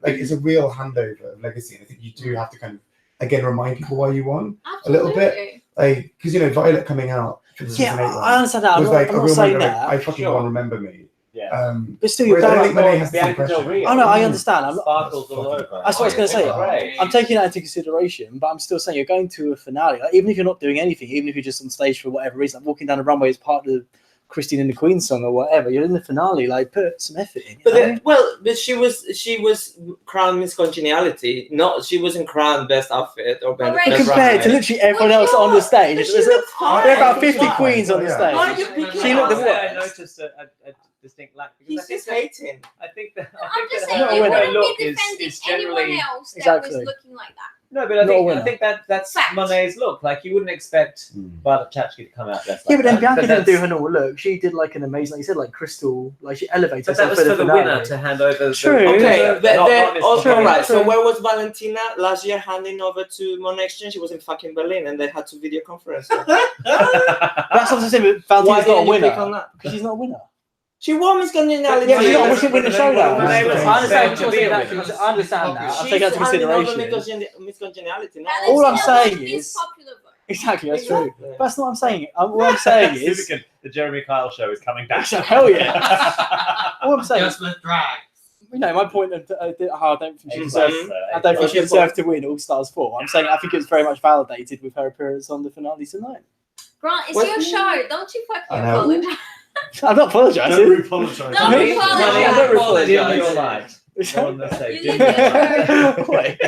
it's a real handover of legacy. And I think you do have to kind of again remind people why you won a little bit. Absolutely. Like because Violet coming out for the Yeah, season 8 I one understand that. I'm was not, like I'm a not real saying moment. Like, that. I fucking Sure. want to remember me. yeah. But still, you're Whereas I going. think Monet has the same Bianca Del pressure. Rio. Oh no, I understand. I'm not, Sparkles all over. that's what I was going to say. Great. I'm taking that into consideration, but I'm still saying you're going to a finale. Like, even if you're not doing anything, even if you're just on stage for whatever reason, like walking down the runway as part of the Christine and the Queen song or whatever, you're in the finale. Like, put some effort in. But you know? then, but she was crowned Miss Congeniality. Not she wasn't crowned best outfit or best. Alright. But best compared to runway. literally everyone else on the stage, But she there's looked fine. there are about She was 50 fine. queens on the Yeah. Why are stage. you picking She looked the her? worst. I noticed a distinct lack. Because He's I think just that, hating. I think that I'm just that saying, not a you winner. wouldn't look be is defending generally. anyone else that Exactly. was looking like that. No, but I Not a think winner. that's Fact. Monet's look. Like you wouldn't expect Violet Chachki to come out dressed Yeah, like but then that. Bianca didn't that's- do her normal look. She did like an amazing, like you said, like crystal, like she elevated But that herself was for the finale. winner to hand over. the- True. Okay, Yeah. but not then Miss also Congeniality. right. So True. where was Valentina last year handing over to Monet Exchange? She was in fucking Berlin, and they had to video conference. her. That's what I'm saying. But Why Valentina's not a didn't you pick on winner that? because she's not a winner. She won Miss Congeniality. Yeah, she's not. Monet She didn't win the was- showdown. Monet was I understand. to be a that. winner. I understand that. I'm She's taking that into handing over consideration. Miss Congeniality. No. All I'm Still saying not is- this popular vote. Exactly, that's true. Exactly. That's not what I'm saying. What I'm saying is, Silicon, the Jeremy Kyle show is coming back. hell yeah. All I'm saying, Just with drag. my point of I don't think she Exactly. deserved. I don't think she deserved to win All Stars 4. I'm saying I think it was very much validated with her appearance on the finale tonight. Grant, it's What? your show. Don't you fucking I know. apologize. I'm not Don't apologising. apologise. Don't Money, apologize. money, I don't apologize. Dim your light. You're on the stage. You Dim need your Wait.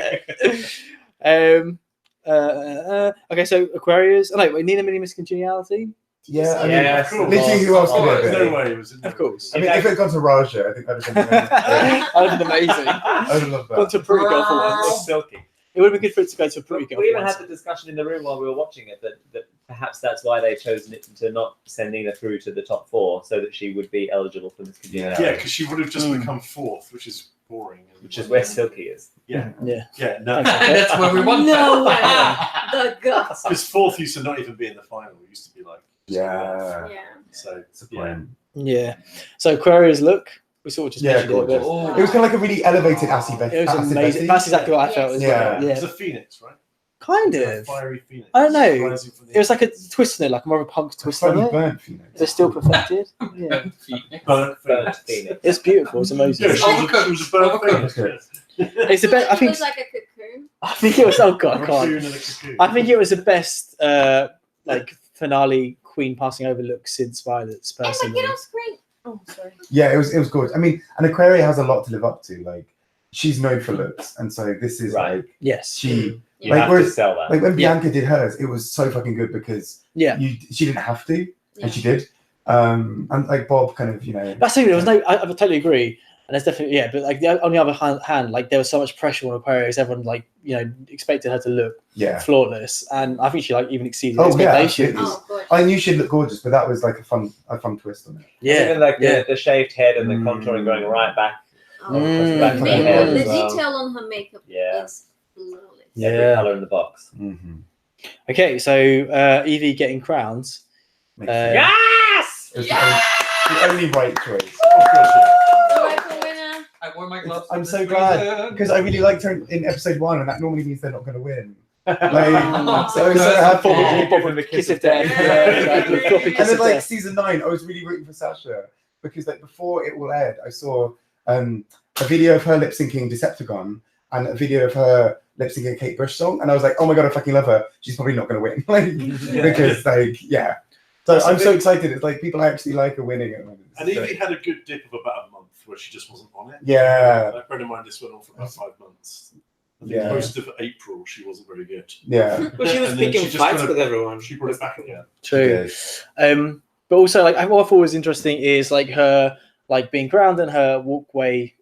Okay, so Aquarius. Oh, no, wait, Nina Mini Miss Congeniality. Yeah, I mean, Yes, cool. literally, who else could Oh, it there's be? no way it was in Of course. I mean, if it had gone to Raja, I think that'd have been. That would have been amazing. I would love Gone that. to pretty girl for light. once. Silky. It would have been good for it to go to a pretty good. We even had the discussion in the room while we were watching it that perhaps that's why they chose to not send Nina through to the top 4 so that she would be eligible for this Yeah, congeniality. because she would have just become 4th, which is boring. Which is where Silky is. Yeah. Yeah. Yeah, no. That's where we want No way. that. The guts. Because 4th used to not even be in the final. It used to be like. Yeah. Yeah. So, Disappointing. Yeah. So Aquaria's look, we sort of just Yeah, mentioned it a bit. Oh. It was kind of like a really elevated Assy Betty. It was Acid amazing. Betty. That's exactly what I felt. As Yeah. well. It's a phoenix, right? Kind It's a of. fiery phoenix. I don't know. Rising from the It was like a twist on it, like more of a punk twist on Slightly it. burnt Phoenix. They're still perfected. Yeah. burnt Burnt phoenix. Phoenix. It's beautiful. It's amazing. Yeah, she was a burnt Overcooked. phoenix. It's the best. I It think. was like a cocoon. I think it was. Oh god, I A can't. raccoon and a cocoon. I think it was the best like finale Queen passing over look since Violet's Oh my personally. god, that's great. Oh, sorry. Yeah, it was good. I mean, and Aquaria has a lot to live up to. Like, she's known for looks, and so this is Right. like Yes. she. You Like, have to whereas- sell that. Like when Yeah. Bianca did hers, it was so fucking good because Yeah. she didn't have to, Yeah. and she did. And like Bob, kind of, you know. That's the thing. There was no. I totally agree. And there's definitely but like on the other hand, like there was so much pressure on Aquaria because everyone like expected her to look Yeah. flawless, and I think she like even exceeded Oh, yeah, expectations. absolutely. Oh, good. I knew she'd look gorgeous, but that was like a fun twist on it. Yeah. Even like yeah. the shaved head and the contouring going right back. Oh. Mm. back to The, the head the as well. detail on her makeup Yeah. is flawless. Every Yeah. colour in the box. Mm-hmm. Okay, so Evie getting crowns. Yes! It was the only right choice. Oh, gosh, yeah. The rightful winner. I wore my gloves. I'm for so this glad reason. because I really liked her in episode 1, and that normally means they're not going to win. Like, Oh, so I was so happy. Bob, Bob with the kiss of death. Yeah. Exactly. Floppy And kiss then of like death. season 9, I was really rooting for Sasha because like before it all aired, I saw a video of her lip syncing Decepticon and a video of her lip syncing a Kate Bush song, and I was like, oh my god, I fucking love her. She's probably not going to win, like because like yeah. So That's I'm the so thing. excited. It's like people actually like her winning at the moment. And Evie had a good dip of about a month where she just wasn't on it. Yeah. Like, bear in mind, this went on for about 5 months. I think Yeah. most of April, she wasn't very good. Yeah. Well, she was And then picking she just fights kind of- with everyone. She brought it back again. True. But also, like, what I thought was interesting is like her like being crowned and her walkway,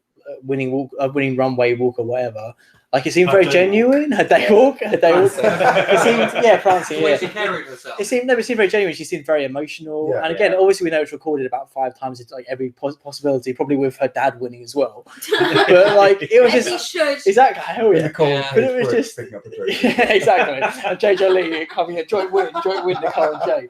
winning runway walk or whatever. Like it seemed Her very day genuine. Her day walk. It seemed prancing. The way Yeah. she carried herself. It seemed very genuine. She seemed very emotional, Yeah. and again, obviously, we know it's recorded about 5 times. It's like every possibility, probably with her dad winning as well. But like, it was As he just should. exactly hell yeah. Nicole Yeah. But it was Brooks just picking up the trophy. yeah, exactly. And JJ Lee coming a joint win, Nicole and Jay.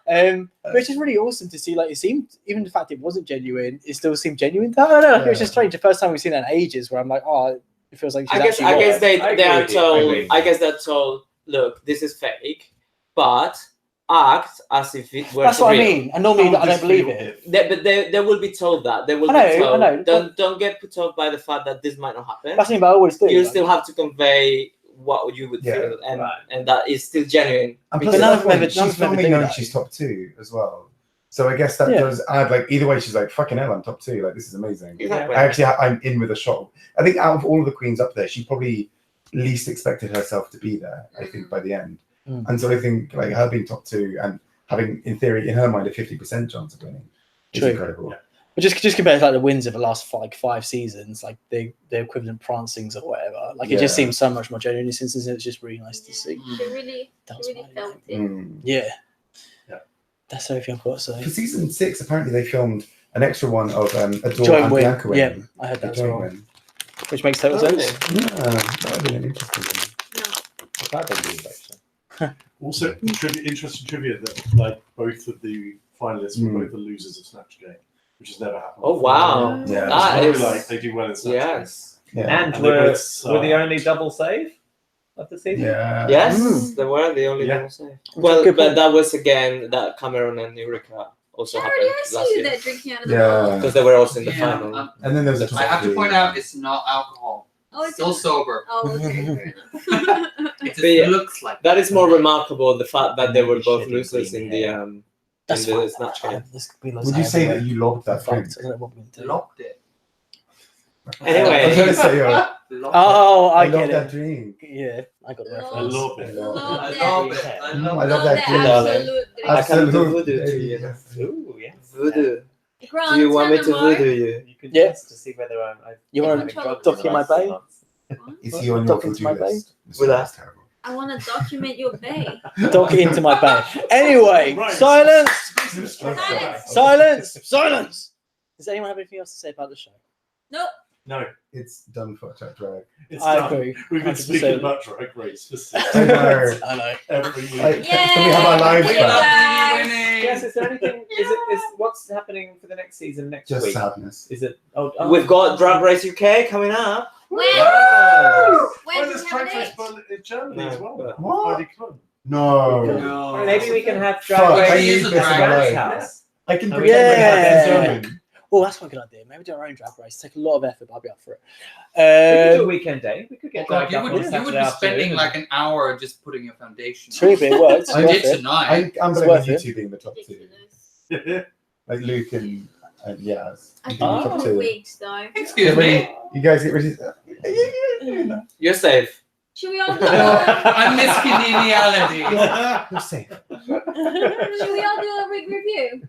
But it's just really awesome to see. Like, it seemed, even the fact it wasn't genuine, it still seemed genuine. I don't know. Like, it was just strange. The first time we've seen that in ages, where I'm like, oh, it feels like she's I guess actually they I they agree are with you. I told. agree. I guess they're told. Look, this is fake, but act as if it were. That's for what I real. mean. And normally, How I would don't this believe feel it. if- They will be told that. They will I be know, told. I know. Don't get put off by the fact that this might not happen. That's the thing I always do. You like- still have to convey what you would Yeah. feel, and Right. and that is still genuine. And Because- plus, none at of that them point, ever- none she's of them ever filming do knowing that. she's top 2 as well. So I guess that Yeah. does add like either way, she's like fucking hell, I'm top 2. Like this is amazing. Exactly. I actually I'm in with a shot. I think out of all of the queens up there, she probably least expected herself to be there. I think by the end, Mm. and so I think like her being top 2 and having in theory in her mind a 50% chance of winning is True. incredible. Yeah. But just compared to like the wins of the last 5 seasons, like the equivalent prancings or whatever, like it just Yeah. seems so much more genuine in this instance. And it's just really nice to see. She really, That was she really my felt it. Mm. Yeah, Yeah. that's everything I've got to say. For season 6, apparently they filmed an extra one of Adore Joint and win. Bianca Yeah, winning. I heard The that as joint well, win. which makes total Okay. sense. Yeah, that would have been an interesting one. Glad they do that. Also, interesting trivia that like both of the finalists were Mm. both the losers of Snatchgate, which has never happened. Oh before. wow! Yeah. That It's is very like they do well in Snatchgate. yes, Yeah. And And they were both the only double save of the season. Yeah. yes, Mm. they were the only Yeah. ones. Well, good but point. that was again that Cameron and Eureka also Charity, happened I last see you year there drinking out of the Yeah. bottle. because they were also in the Yeah, final. And then there was a I I have to top point three. out it's not alcohol. Oh, it's Still sober. Oh, okay. fair enough. It just But yeah, looks like That is more remarkable. The fact that they were both Shitty losers green in the hair. That's in the fine. Snatch game. This could be loads Would of you say everywhere. that you logged that thing? Fucked. I don't know what we're gonna do. locked it. Anyway. I was going to say, Locked Oh, I I love that. that drink. Yeah, I got the Love I reference. love it. I Love love that. it. I love I love it. that drink. Absolutely. I can do Absolutely. voodoo to you. Yes. Ooh, yes. Voodoo. Grant, Do you want me to tell them more. voodoo you? You can Yeah. test to see whether I'm. You want having to drugs dock in the in my last 6 bay? months. Is he on your Dock into to-do my bay? list? With That's us. terrible. I want to document your bay. Dock it into my bay. Anyway, Right. silence! Silence. Silence! Silence! Does anyone have anything else to say about the show? Nope. No, It's done for Chat Drag. it's I done. agree. We've been 100%. speaking about Drag Race for I know. I know. every week. Can we have our lives Yay! back? Winning. Yes, is there anything? Is what's happening for the next season next Just week? sadness. Is it? Oh, We've got Drag Race UK coming up. When? Oh, When do there's we have Drag a Race date? Berlin in Germany No, as well. but- What? Heidi Klum. No. No. Maybe we can have Fuck, Drag I Race need at this in my Grant's life. house. I can Oh, pretend yeah. we have German. Oh, that's quite a good idea. Maybe do our own drag race. Take a lot of effort, but I'll be up for it. We could do a Um, weekend day. We could Oh get God, dragged you up would, on you would Saturday be afternoon spending and- like an hour just putting your foundation on. true, but it works. I It's did worth it. tonight. I'm It's blaming worth you it. two being the top two. Ridiculous. Like Luke and Yaz. I You think being the you top need two. wigs though. Excuse me. You guys get rid of. You're safe. Should we all do? I miss congeniality. You're safe. Should we all do a wig review?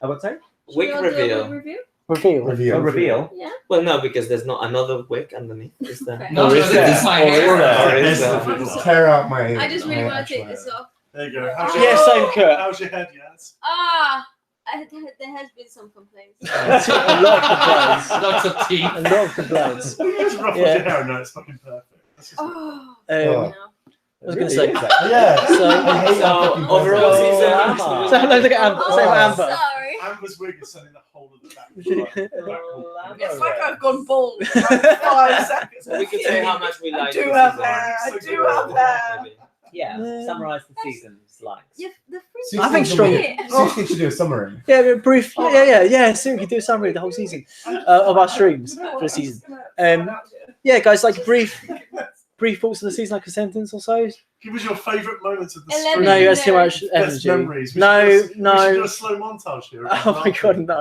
what's that? Should we Wig all do a reveal. wig review? Reveal. Reveal. A reveal. Yeah. Well, no, because there's not another wig underneath. Is there? Okay. No, Or no, is this there? is my Or is hair. there? Or is I'm there? sorry. Tear out my. I just really my want to take actual this hair. off. There you go. Yeah, same Kurt. How's your head, Yaz? Ah, there has been some complaints. A lot of complaints. Lots of teeth. A lot of complaints. You just ruffled Yeah. your hair. No, it's fucking perfect. That's just Oh. Oh. I was going to say. Yeah. So- I hate So, how fucking overall perfect. season. Amber. So hello, look at Amber. Oh, Same Amber. sorry. Amber's wig is sending the whole of the back. It's like I've gone bald for like 5 seconds. So we could say how much we I like. do this have season. hair. I So do good. have hair. Maybe. Yeah. Summarize the season's likes. Yeah, the fringe. So you I think should strong- do- so you think you should do a summary. Yeah, but brief. Yeah. So we could do a summary of the whole season of our streams for the season. Yeah, guys, like brief thoughts of the season, like a sentence or so. Give us your favourite moments of the 11. stream. No, that's too much Best energy. memories. We No, should do a no. slow montage here. Oh my god, no!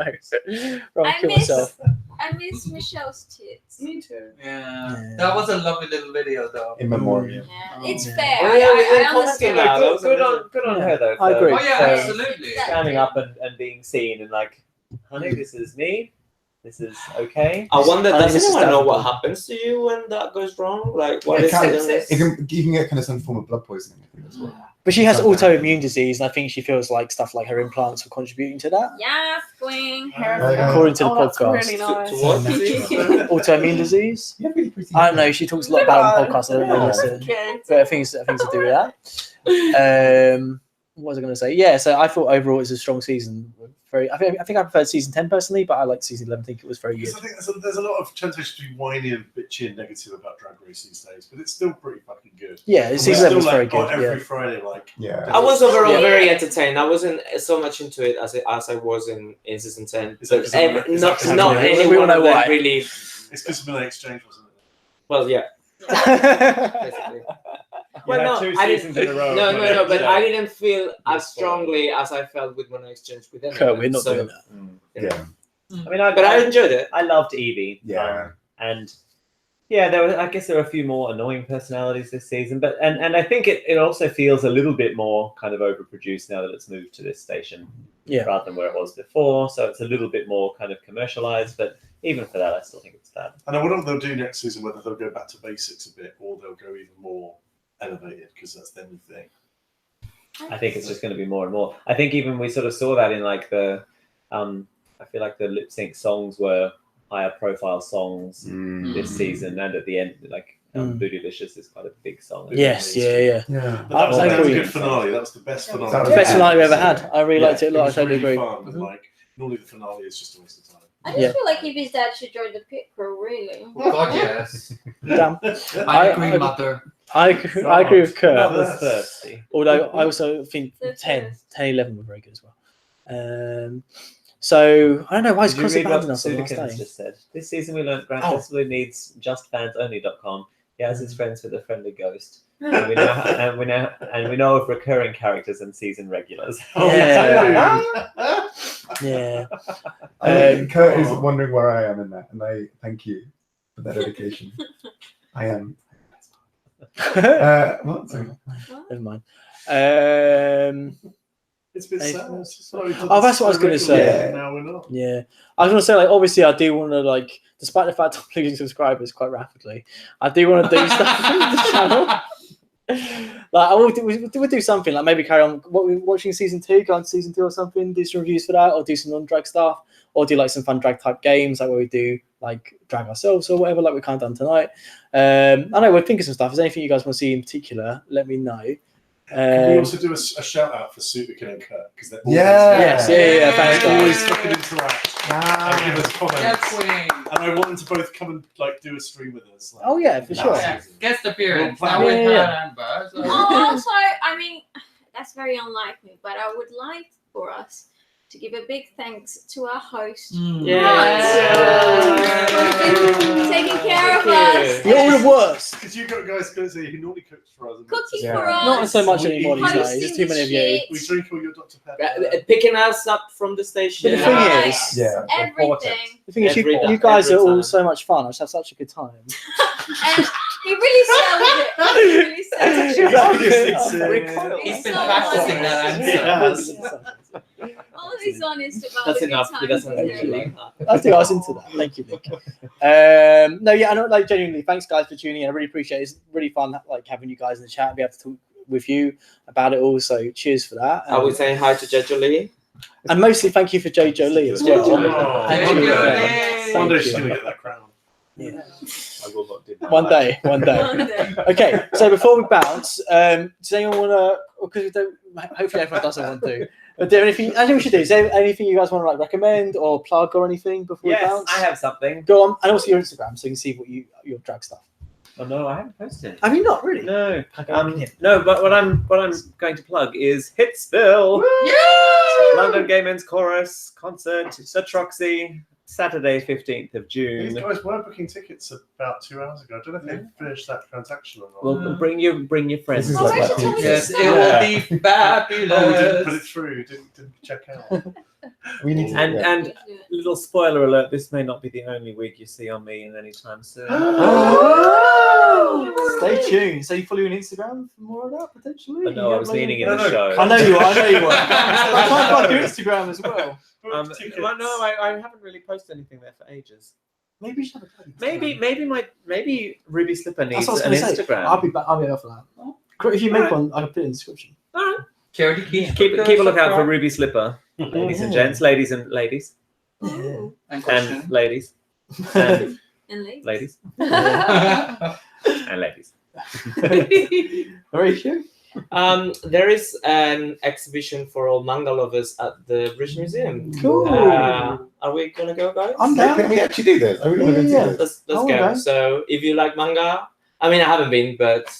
Right, I kill miss, myself. I miss Michelle's tits. Me too. Yeah. That was a lovely little video though. In memoriam. Yeah, it's Yeah. fair. Oh, yeah, we didn't I comment understand. on that. Good, was good amazing. on good on Yeah. her though. I agree. Oh yeah, Yeah. absolutely. Standing up and being seen and like, honey, this is me. This is okay. I wonder, I think does this is anyone know definitely- what happens to you when that goes wrong? Like, what It is can, it? you can get kind of some form of blood poisoning, I think, as well. But she has Sometimes. autoimmune disease, and I think she feels like stuff like her implants were contributing to that. Yes, queen. According to the that's podcast. really To nice. what? Autoimmune disease. Yeah, really pretty. I don't know. She talks a lot about it on the podcast. I don't really listen, Okay. but I think it's to do with that. What was I going to say? Yeah. So I thought overall it was a strong season. I think I preferred season 10 personally, but I liked season 11. I think it was very good. Because I think there's a lot of temptation to be whiny and bitchy and negative about Drag Race these days, but it's still pretty fucking good. Yeah, And season we're 11 was still, very like, good. on every Yeah. Friday, like Yeah. I was overall Yeah. very entertained. I wasn't so much into it as I was in season 10. Is that But 'cause of the- is that not 'cause of not the- any we all one know of them why. really. it's because of Milan Exchange, wasn't it? Well, yeah, basically. Well, You had no, two I seasons in a row. No, of no, Money no. But Exchange. I didn't feel as Yes, strongly as I felt with Money Exchange with them. Kurt, we're not so, doing that. Yeah. I mean, But I enjoyed it. I loved Evie. Yeah. And yeah, I guess there were a few more annoying personalities this season, but and I think it also feels a little bit more kind of overproduced now that it's moved to this station, Yeah. rather than where it was before. So it's a little bit more kind of commercialized, but even for that, I still think it's bad. And I wonder what they'll do next season, whether they'll go back to basics a bit or they'll go even more elevated, because that's their new thing. I think it's just going to be more and more. I think even we sort of saw that in like the, I feel like the lip sync songs were higher profile songs this season, and at the end, like Bootylicious is quite a big song. Yes. Yeah. Yeah. But that was I a agree. good finale. That was the best finale. That was The best Yeah. finale we ever had. I really liked it a lot. I was totally really agree. fun, but Mhm. like normally the finale is just a waste of time. I just Yeah. feel like Evie's dad should join the pit crew, really. God yes. Damn. I agree, mother. I agree with Kurt. That was thirsty. Although I also think The 10, first. 10, 11 were very good as well. So I don't know why is Did you Crossy read what abandoning us on the last Sudikins day. just said? This season we learned Grand Oh. Festival needs justfansonly.com. Yaz is friends with a friendly ghost. And we know of recurring characters and season regulars. Yeah. Yeah. Kurt is wondering where I am in that, and I thank you for that dedication. I am. What? Sorry. Never mind. It's been sad. Oh, that's what I was going to say. Yeah. Now we're not. Yeah, I was going to say, like, obviously, I do want to, like, despite the fact I'm losing subscribers quite rapidly, I do want to do stuff on the channel. Like, we'll do something, like maybe carry on what we're watching season 2, go on to season 2 or something, do some reviews for that, or do some non-drag stuff, or do like some fun drag type games, like where we do like drag ourselves or whatever, like we kind of done tonight. I know we're thinking of some stuff. If there's anything you guys want to see in particular, let me know. Can we also do a shout out for Superkin and Kurt because they're always Yes, yeah, thanks, they always guys. fucking interact and give us comments. And I want them to both come and like do a stream with us. Like, Oh yeah, for sure. Yeah. Guest appearance. Well, Now with yeah, her yeah. and Buzz. Also, I mean, that's very unlike me, but I would like for us to give a big thanks to our host, taking care of us, You're all the worst. because you got guys who normally cooks for us. cooking Yeah. for us. Not so much anymore these hosting days. There's too many of you. shit, We drink all your Dr. Pepper. Picking us up from the station. But the thing Yeah. is, Yeah. everything. the thing is, Every you time, guys every are all time. so much fun. I just have such a good time. And he really sells it. He really sells it. He's been so practicing that answer. Always honest about That's the good enough. He times doesn't he's really having. like that. I think I was into that. Thank you, Nick. No, yeah, I know, like, genuinely, thanks guys for tuning in. I really appreciate it. It's really fun, like, having you guys in the chat and be able to talk with you about it all. So cheers for that. Are we saying hi to Jojo Lee? And mostly thank you for Jojo Lee as well. Oh, Thank one you. day- one day Thank she's you. gonna get that crown. Yeah. I will not do that. One day. One day. Okay, so before we bounce, does anyone want to? Because we don't. Hopefully, everyone doesn't want to. But do anything? I think we should do. Is there anything you guys want to like recommend or plug or anything before we Yes, bounce? I have something. Go on, and also your Instagram, so you can see what your drag stuff. Oh no, I haven't posted. Have you not really? No. Okay. No, but what I'm going to plug is Hitsville, London Gay Men's Chorus concert, Sir Troxy, Saturday 15th of These June. guys were booking tickets about 2 hours ago. I don't know if they finished that transaction or not. Well, bring your friends. This is Oh, like where's the that. Yes, it Yeah. will be Oh, we didn't fabulous. put it through. Didn't check out. We need to. And yeah. and little spoiler alert: this may not be the only wig you see on me in any time soon. Stay tuned. So you follow you on Instagram for more of that potentially? But no, I was meaning in No, the no. show. I know you are. I know you are. I can't plug your Instagram as well. Book tickets. Well, no, I haven't really posted anything there for ages. Maybe you should have a tag Instagram. Maybe Ruby Slipper That's needs what I was an going to say. Instagram. I'll be back. I'll be there for that. If you make one, I can put it in the description. Charity Keep a lookout for Ruby Slipper, ladies and gents, ladies and ladies, Ooh. And and ladies, and And late. ladies, question. and ladies. Very sure. There is an exhibition for all manga lovers at the British Museum. Cool. Are we gonna go, guys? I'm Can down. we actually do this? I really want to Yeah. do this. Let's Oh, go. okay. So if you like manga, I mean I haven't been, but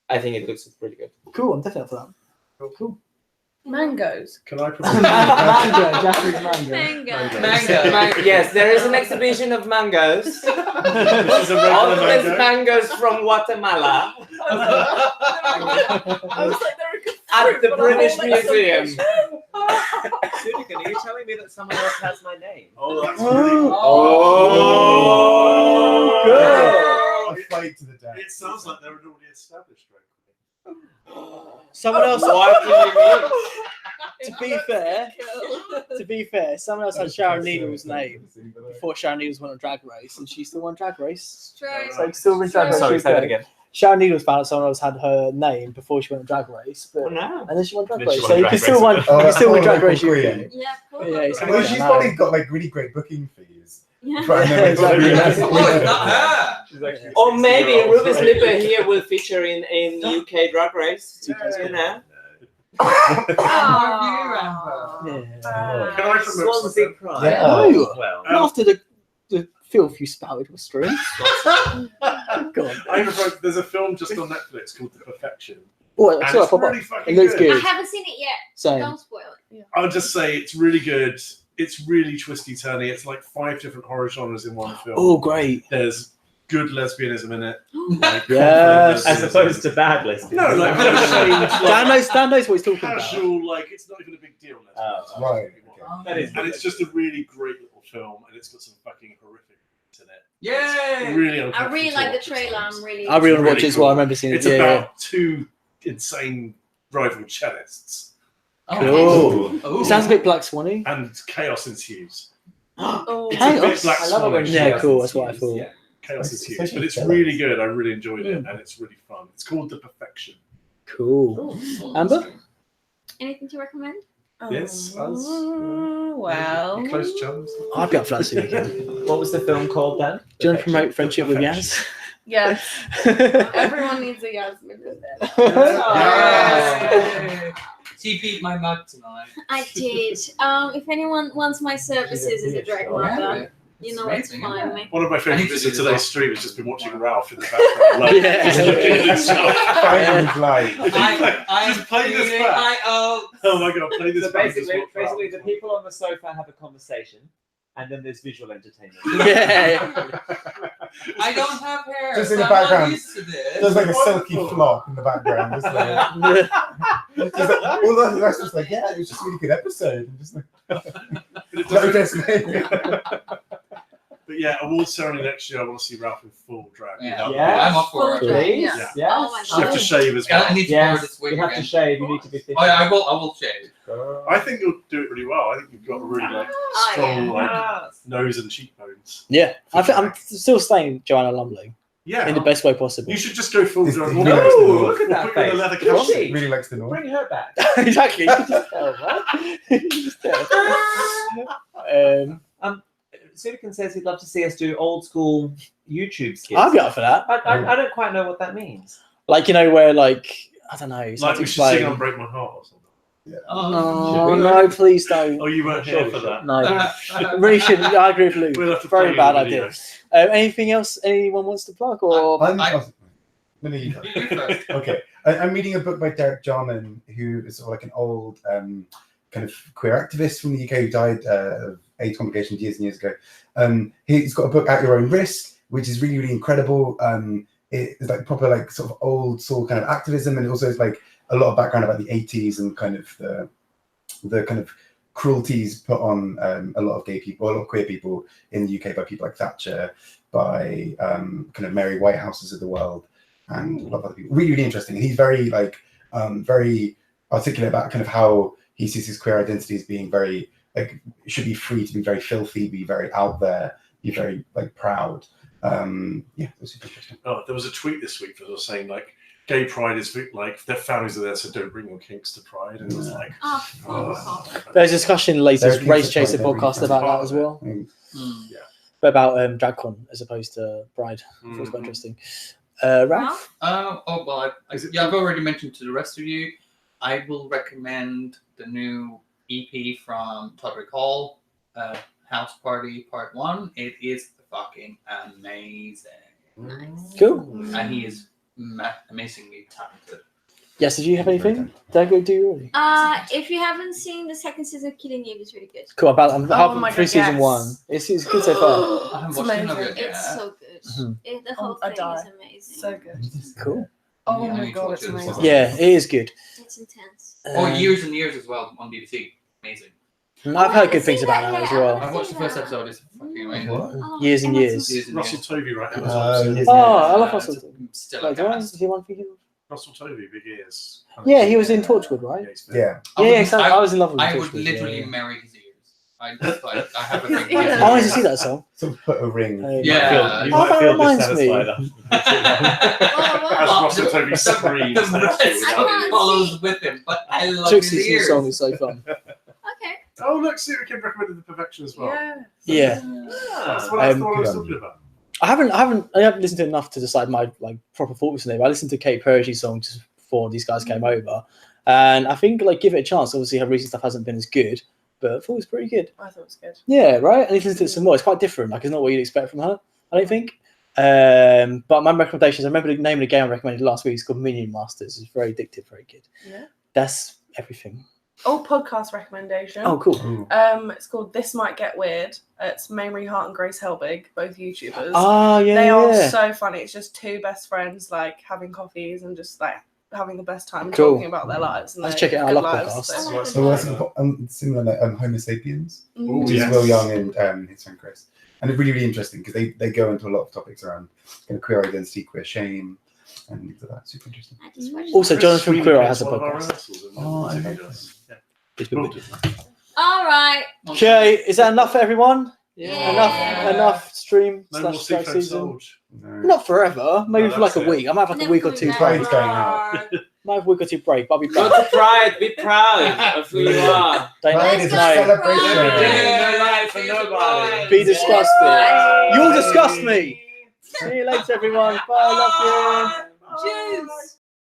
I think it looks pretty good. Cool. I'm definitely up for that. Cool. Mangoes. Can I propose? Mango. Japanese mango. Mango. Yes, there is an exhibition of mangoes. This is a regular Always mango. mangoes from Guatemala I was like, they're a good at fruit, the but I British won't let them Museum. Sudikan, are you telling me that someone else has my name? Oh, that's Oh. really. Oh, A fight to the death. It sounds like they're an already established record. Someone else. What do you mean? To be fair, someone else had Sharon Needle's name before Sharon Needles went on Drag Race, and she still won Drag Race. Straight. So still won Drag Race. Sorry, she's say that good. again. Sharon Needles found out someone else had her name before she went on Drag Race, but Oh, no. and then she won Drag Then she Race. won So you Drag can still Race. win. Oh, You can still win Drag Paul Race UK. Queen. Yeah, cool. Yeah, it's Well, she's Yeah, probably got like really great booking fees. Yeah. But Yeah, exactly. Oh, it's not her. She's actually Or maybe 60-year-old. Ruby Slipper here will feature in UK Drag Race. You know? Aw. Yeah. Can I promote Swansea something? Pride. Yeah. No. Well, Not after the filth you spouted was stream. Go on. I promote, there's a film just on Netflix called The Perfection. Oh, I And saw it it's pop up. really fucking It looks good. I good. haven't seen it yet. Same. Don't spoil it. I'll just say it's really good. It's really twisty turny. It's like 5 different horror genres in one film. Oh, great. There's good lesbianism in it. Like Yes. as opposed to bad listing. No, like Dan knows what he's talking about. casual, like it's not even a big deal. Right. That is And it's just a really great little film, and it's got some fucking horrific in it. Yay! Really I uncomfortable really like the to trailer. watch. I'm really. I really want to watch Really it as well. I cool. remember seeing it. It's Yeah, about 2 insane rival cellists, Cool. Oh. Sounds a bit Black Swanny. And chaos ensues. Oh, It's a bit Chaos? Black I love it when Swan-ish. Yeah, chaos cool, that's what I ensues, thought. Yeah. Chaos It's ensues, but it's jealous. really good. I really enjoyed it, and it's really fun. It's called The Perfection. Cool. Amber? Anything to recommend? Yes, us. Well, Your close chums. I'd be up for that soon again. What was the film called then? Do you want to promote friendship with Yaz? yes. Everyone needs a Yasmin in there. Yay. She beat my mug tonight. I did. If anyone wants my services as a drag mother, you know where to find me. One of my I favourite need to bits do of this today's one. stream has just been watching Ralph in the background. Like, Yeah. just looking at himself. Finding his life. I'm Just play this feeling back. my own. Oh my god, play this So back. basically, Just watch Ralph. the people on the sofa have a conversation, and then there's visual entertainment. Yeah. I don't have hair. Just in so the I'm not background. used to this. There's like a silky flop in the background. Just like, just like, all the rest was like, yeah, it was just a really good episode. And just like, But it no, doesn't- just me. But yeah, awards ceremony next year. I want to see Ralph in full drag. Yeah. Yeah. I'm up for it. Full drag, Please? yeah. Yes. Oh my You have to shave as well. I need to wear Yes. this wig You have to again. shave. You need to be fit. Oh yeah, I will shave. I think you'll do it really well. I think you've got a really like Oh, strong yeah. like nose and cheekbones. Yeah. I'm still staying Joanna Lumley Yeah. in the best way possible. You should just go full This- drag. this- We'll No, put you look at that in a face. leather Does couch. she? Really likes the north. Bring her back. Exactly. You can just tell, right? You can just tell. Sudikan says he'd love to see us do old school YouTube skits. I'd be up for that. I don't quite know what that means. Like, you know, where, like, I don't know. It's Like hard to we should sing explain. on Break My Heart or something. Oh, no, please don't. Oh, you weren't here for that. No. Really shouldn't. I agree with Luke. We'll have to Very play bad the video. idea. Anything else anyone wants to plug? Or I'm, I- no, no, you go. You first. Okay, I'm reading a book by Derek Jarman, who is sort of like an old kind of queer activist from the UK who died of AIDS complications years and years ago. He's got a book, At Your Own Risk, which is really, really incredible. It's like proper, like sort of old soul kind of activism, and it also is like a lot of background about the 80s and kind of the kind of cruelties put on a lot of gay people, a lot of queer people in the UK by people like Thatcher, by kind of Mary Whitehouses of the world, and a lot of other people. Really, really interesting. And he's very like very articulate about kind of how he sees his queer identity as being very like should be free to be very filthy, be very out there, be very like proud. Yeah, it was super interesting. Oh, there was a tweet this week that was saying like gay pride is like their families are there, so don't bring your kinks to pride. And it was like, Oh, oh. there's a discussion in the latest Derek Race is Chaser quite podcast very about that part as of it. well. Hmm. But about DragCon as opposed to Pride. I thought it was quite Mhm. interesting. Ralph? Oh well, I've already mentioned to the rest of you. I will recommend the new EP from Todrick Hall, House Party Part 1. It is fucking amazing, Cool. and he is amazingly talented. Yes, did you have anything? Did I go do you already? If you haven't seen the second season of Killing Eve, it's really good. Cool. I'm Oh halfway my through God, season yes. 1. It's good so far. I haven't It's watched none of amazing. it yet. It's so good. Mhm. The whole I thing die. is amazing. So good. Cool. Oh Yeah, I my need to god, watch it's it as well. amazing. Yeah, it is good. It's intense. Years and years as well on BBC. Amazing. I've heard good things about that as well. I watched the first episode. It's fucking amazing. What? Oh, Years and Emma years. Thompson. Years and Russell years. Tovey right now. Yes. Oh, I love It's Russell. still Like, a cast. is he one for you? Russell Tovey, big ears. Yeah, he was in Torchwood, right? he's big. Yeah. I was in love with him. I in would Torchwood, literally yeah. marry his ears. I have a thing. Yeah. I wanted to see that song. Sort of put a ring. Yeah. You Oh, might that feel reminds me. dissatisfied. As Russell Tovey screams The next to you rest without can't ears. follows with him, but I love his Trixie's new ears. song is so fun. Okay. Oh, look, Sarah Kim recommended The Perfection as well. Yeah. Yeah. That's what I thought I was good. talking about. I haven't listened to enough to decide my like proper thoughts on it. But I listened to Kate Perry's song just before these guys came over, and I think like give it a chance. Obviously, her recent stuff hasn't been as good, but I thought it was pretty good. I thought it was good. Yeah, right. I need to listen to it some more. It's quite different. Like it's not what you'd expect from her. I don't think. But my recommendations. I remember the name of the game I recommended last week. It's called Minion Masters. It's very addictive, very good. Yeah. That's everything. Oh, podcast recommendation. Oh, cool. Ooh. It's called This Might Get Weird. It's Mamrie Hart and Grace Helbig, both YouTubers. Ah, yeah, They are yeah. so funny. It's just two best friends like having coffees and just like having the best time and Cool. talking about their lives. And Let's their check it out. I good love lives. podcasts. Oh, So what's similar like Homo sapiens, Mm. which is yes. Will Young and his friend Chris, and it's really, really interesting because they go into a lot of topics around kind of queer identity, queer shame, and things like that. Super interesting. I just watched Also, Chris Jonathan Sweeney Queer plays has a one of our podcast. rehearsals, and Oh, I that's know who he does. Yeah. All right. Okay, is that enough for everyone? Yeah. Enough stream No more slash drag Seafriend season. Solge. Not forever. Maybe No, for like a that's it. week. I might have like a week or two Never Pride's break. going out. Might have a week or two break. But I'll be Go back. to Pride. Be proud of who you are. Don't Pride is a Let's go to celebration. Pride. No life for nobody. be disgusted. Bye. You'll disgust me. See you later, everyone. Bye. Love you. Juice.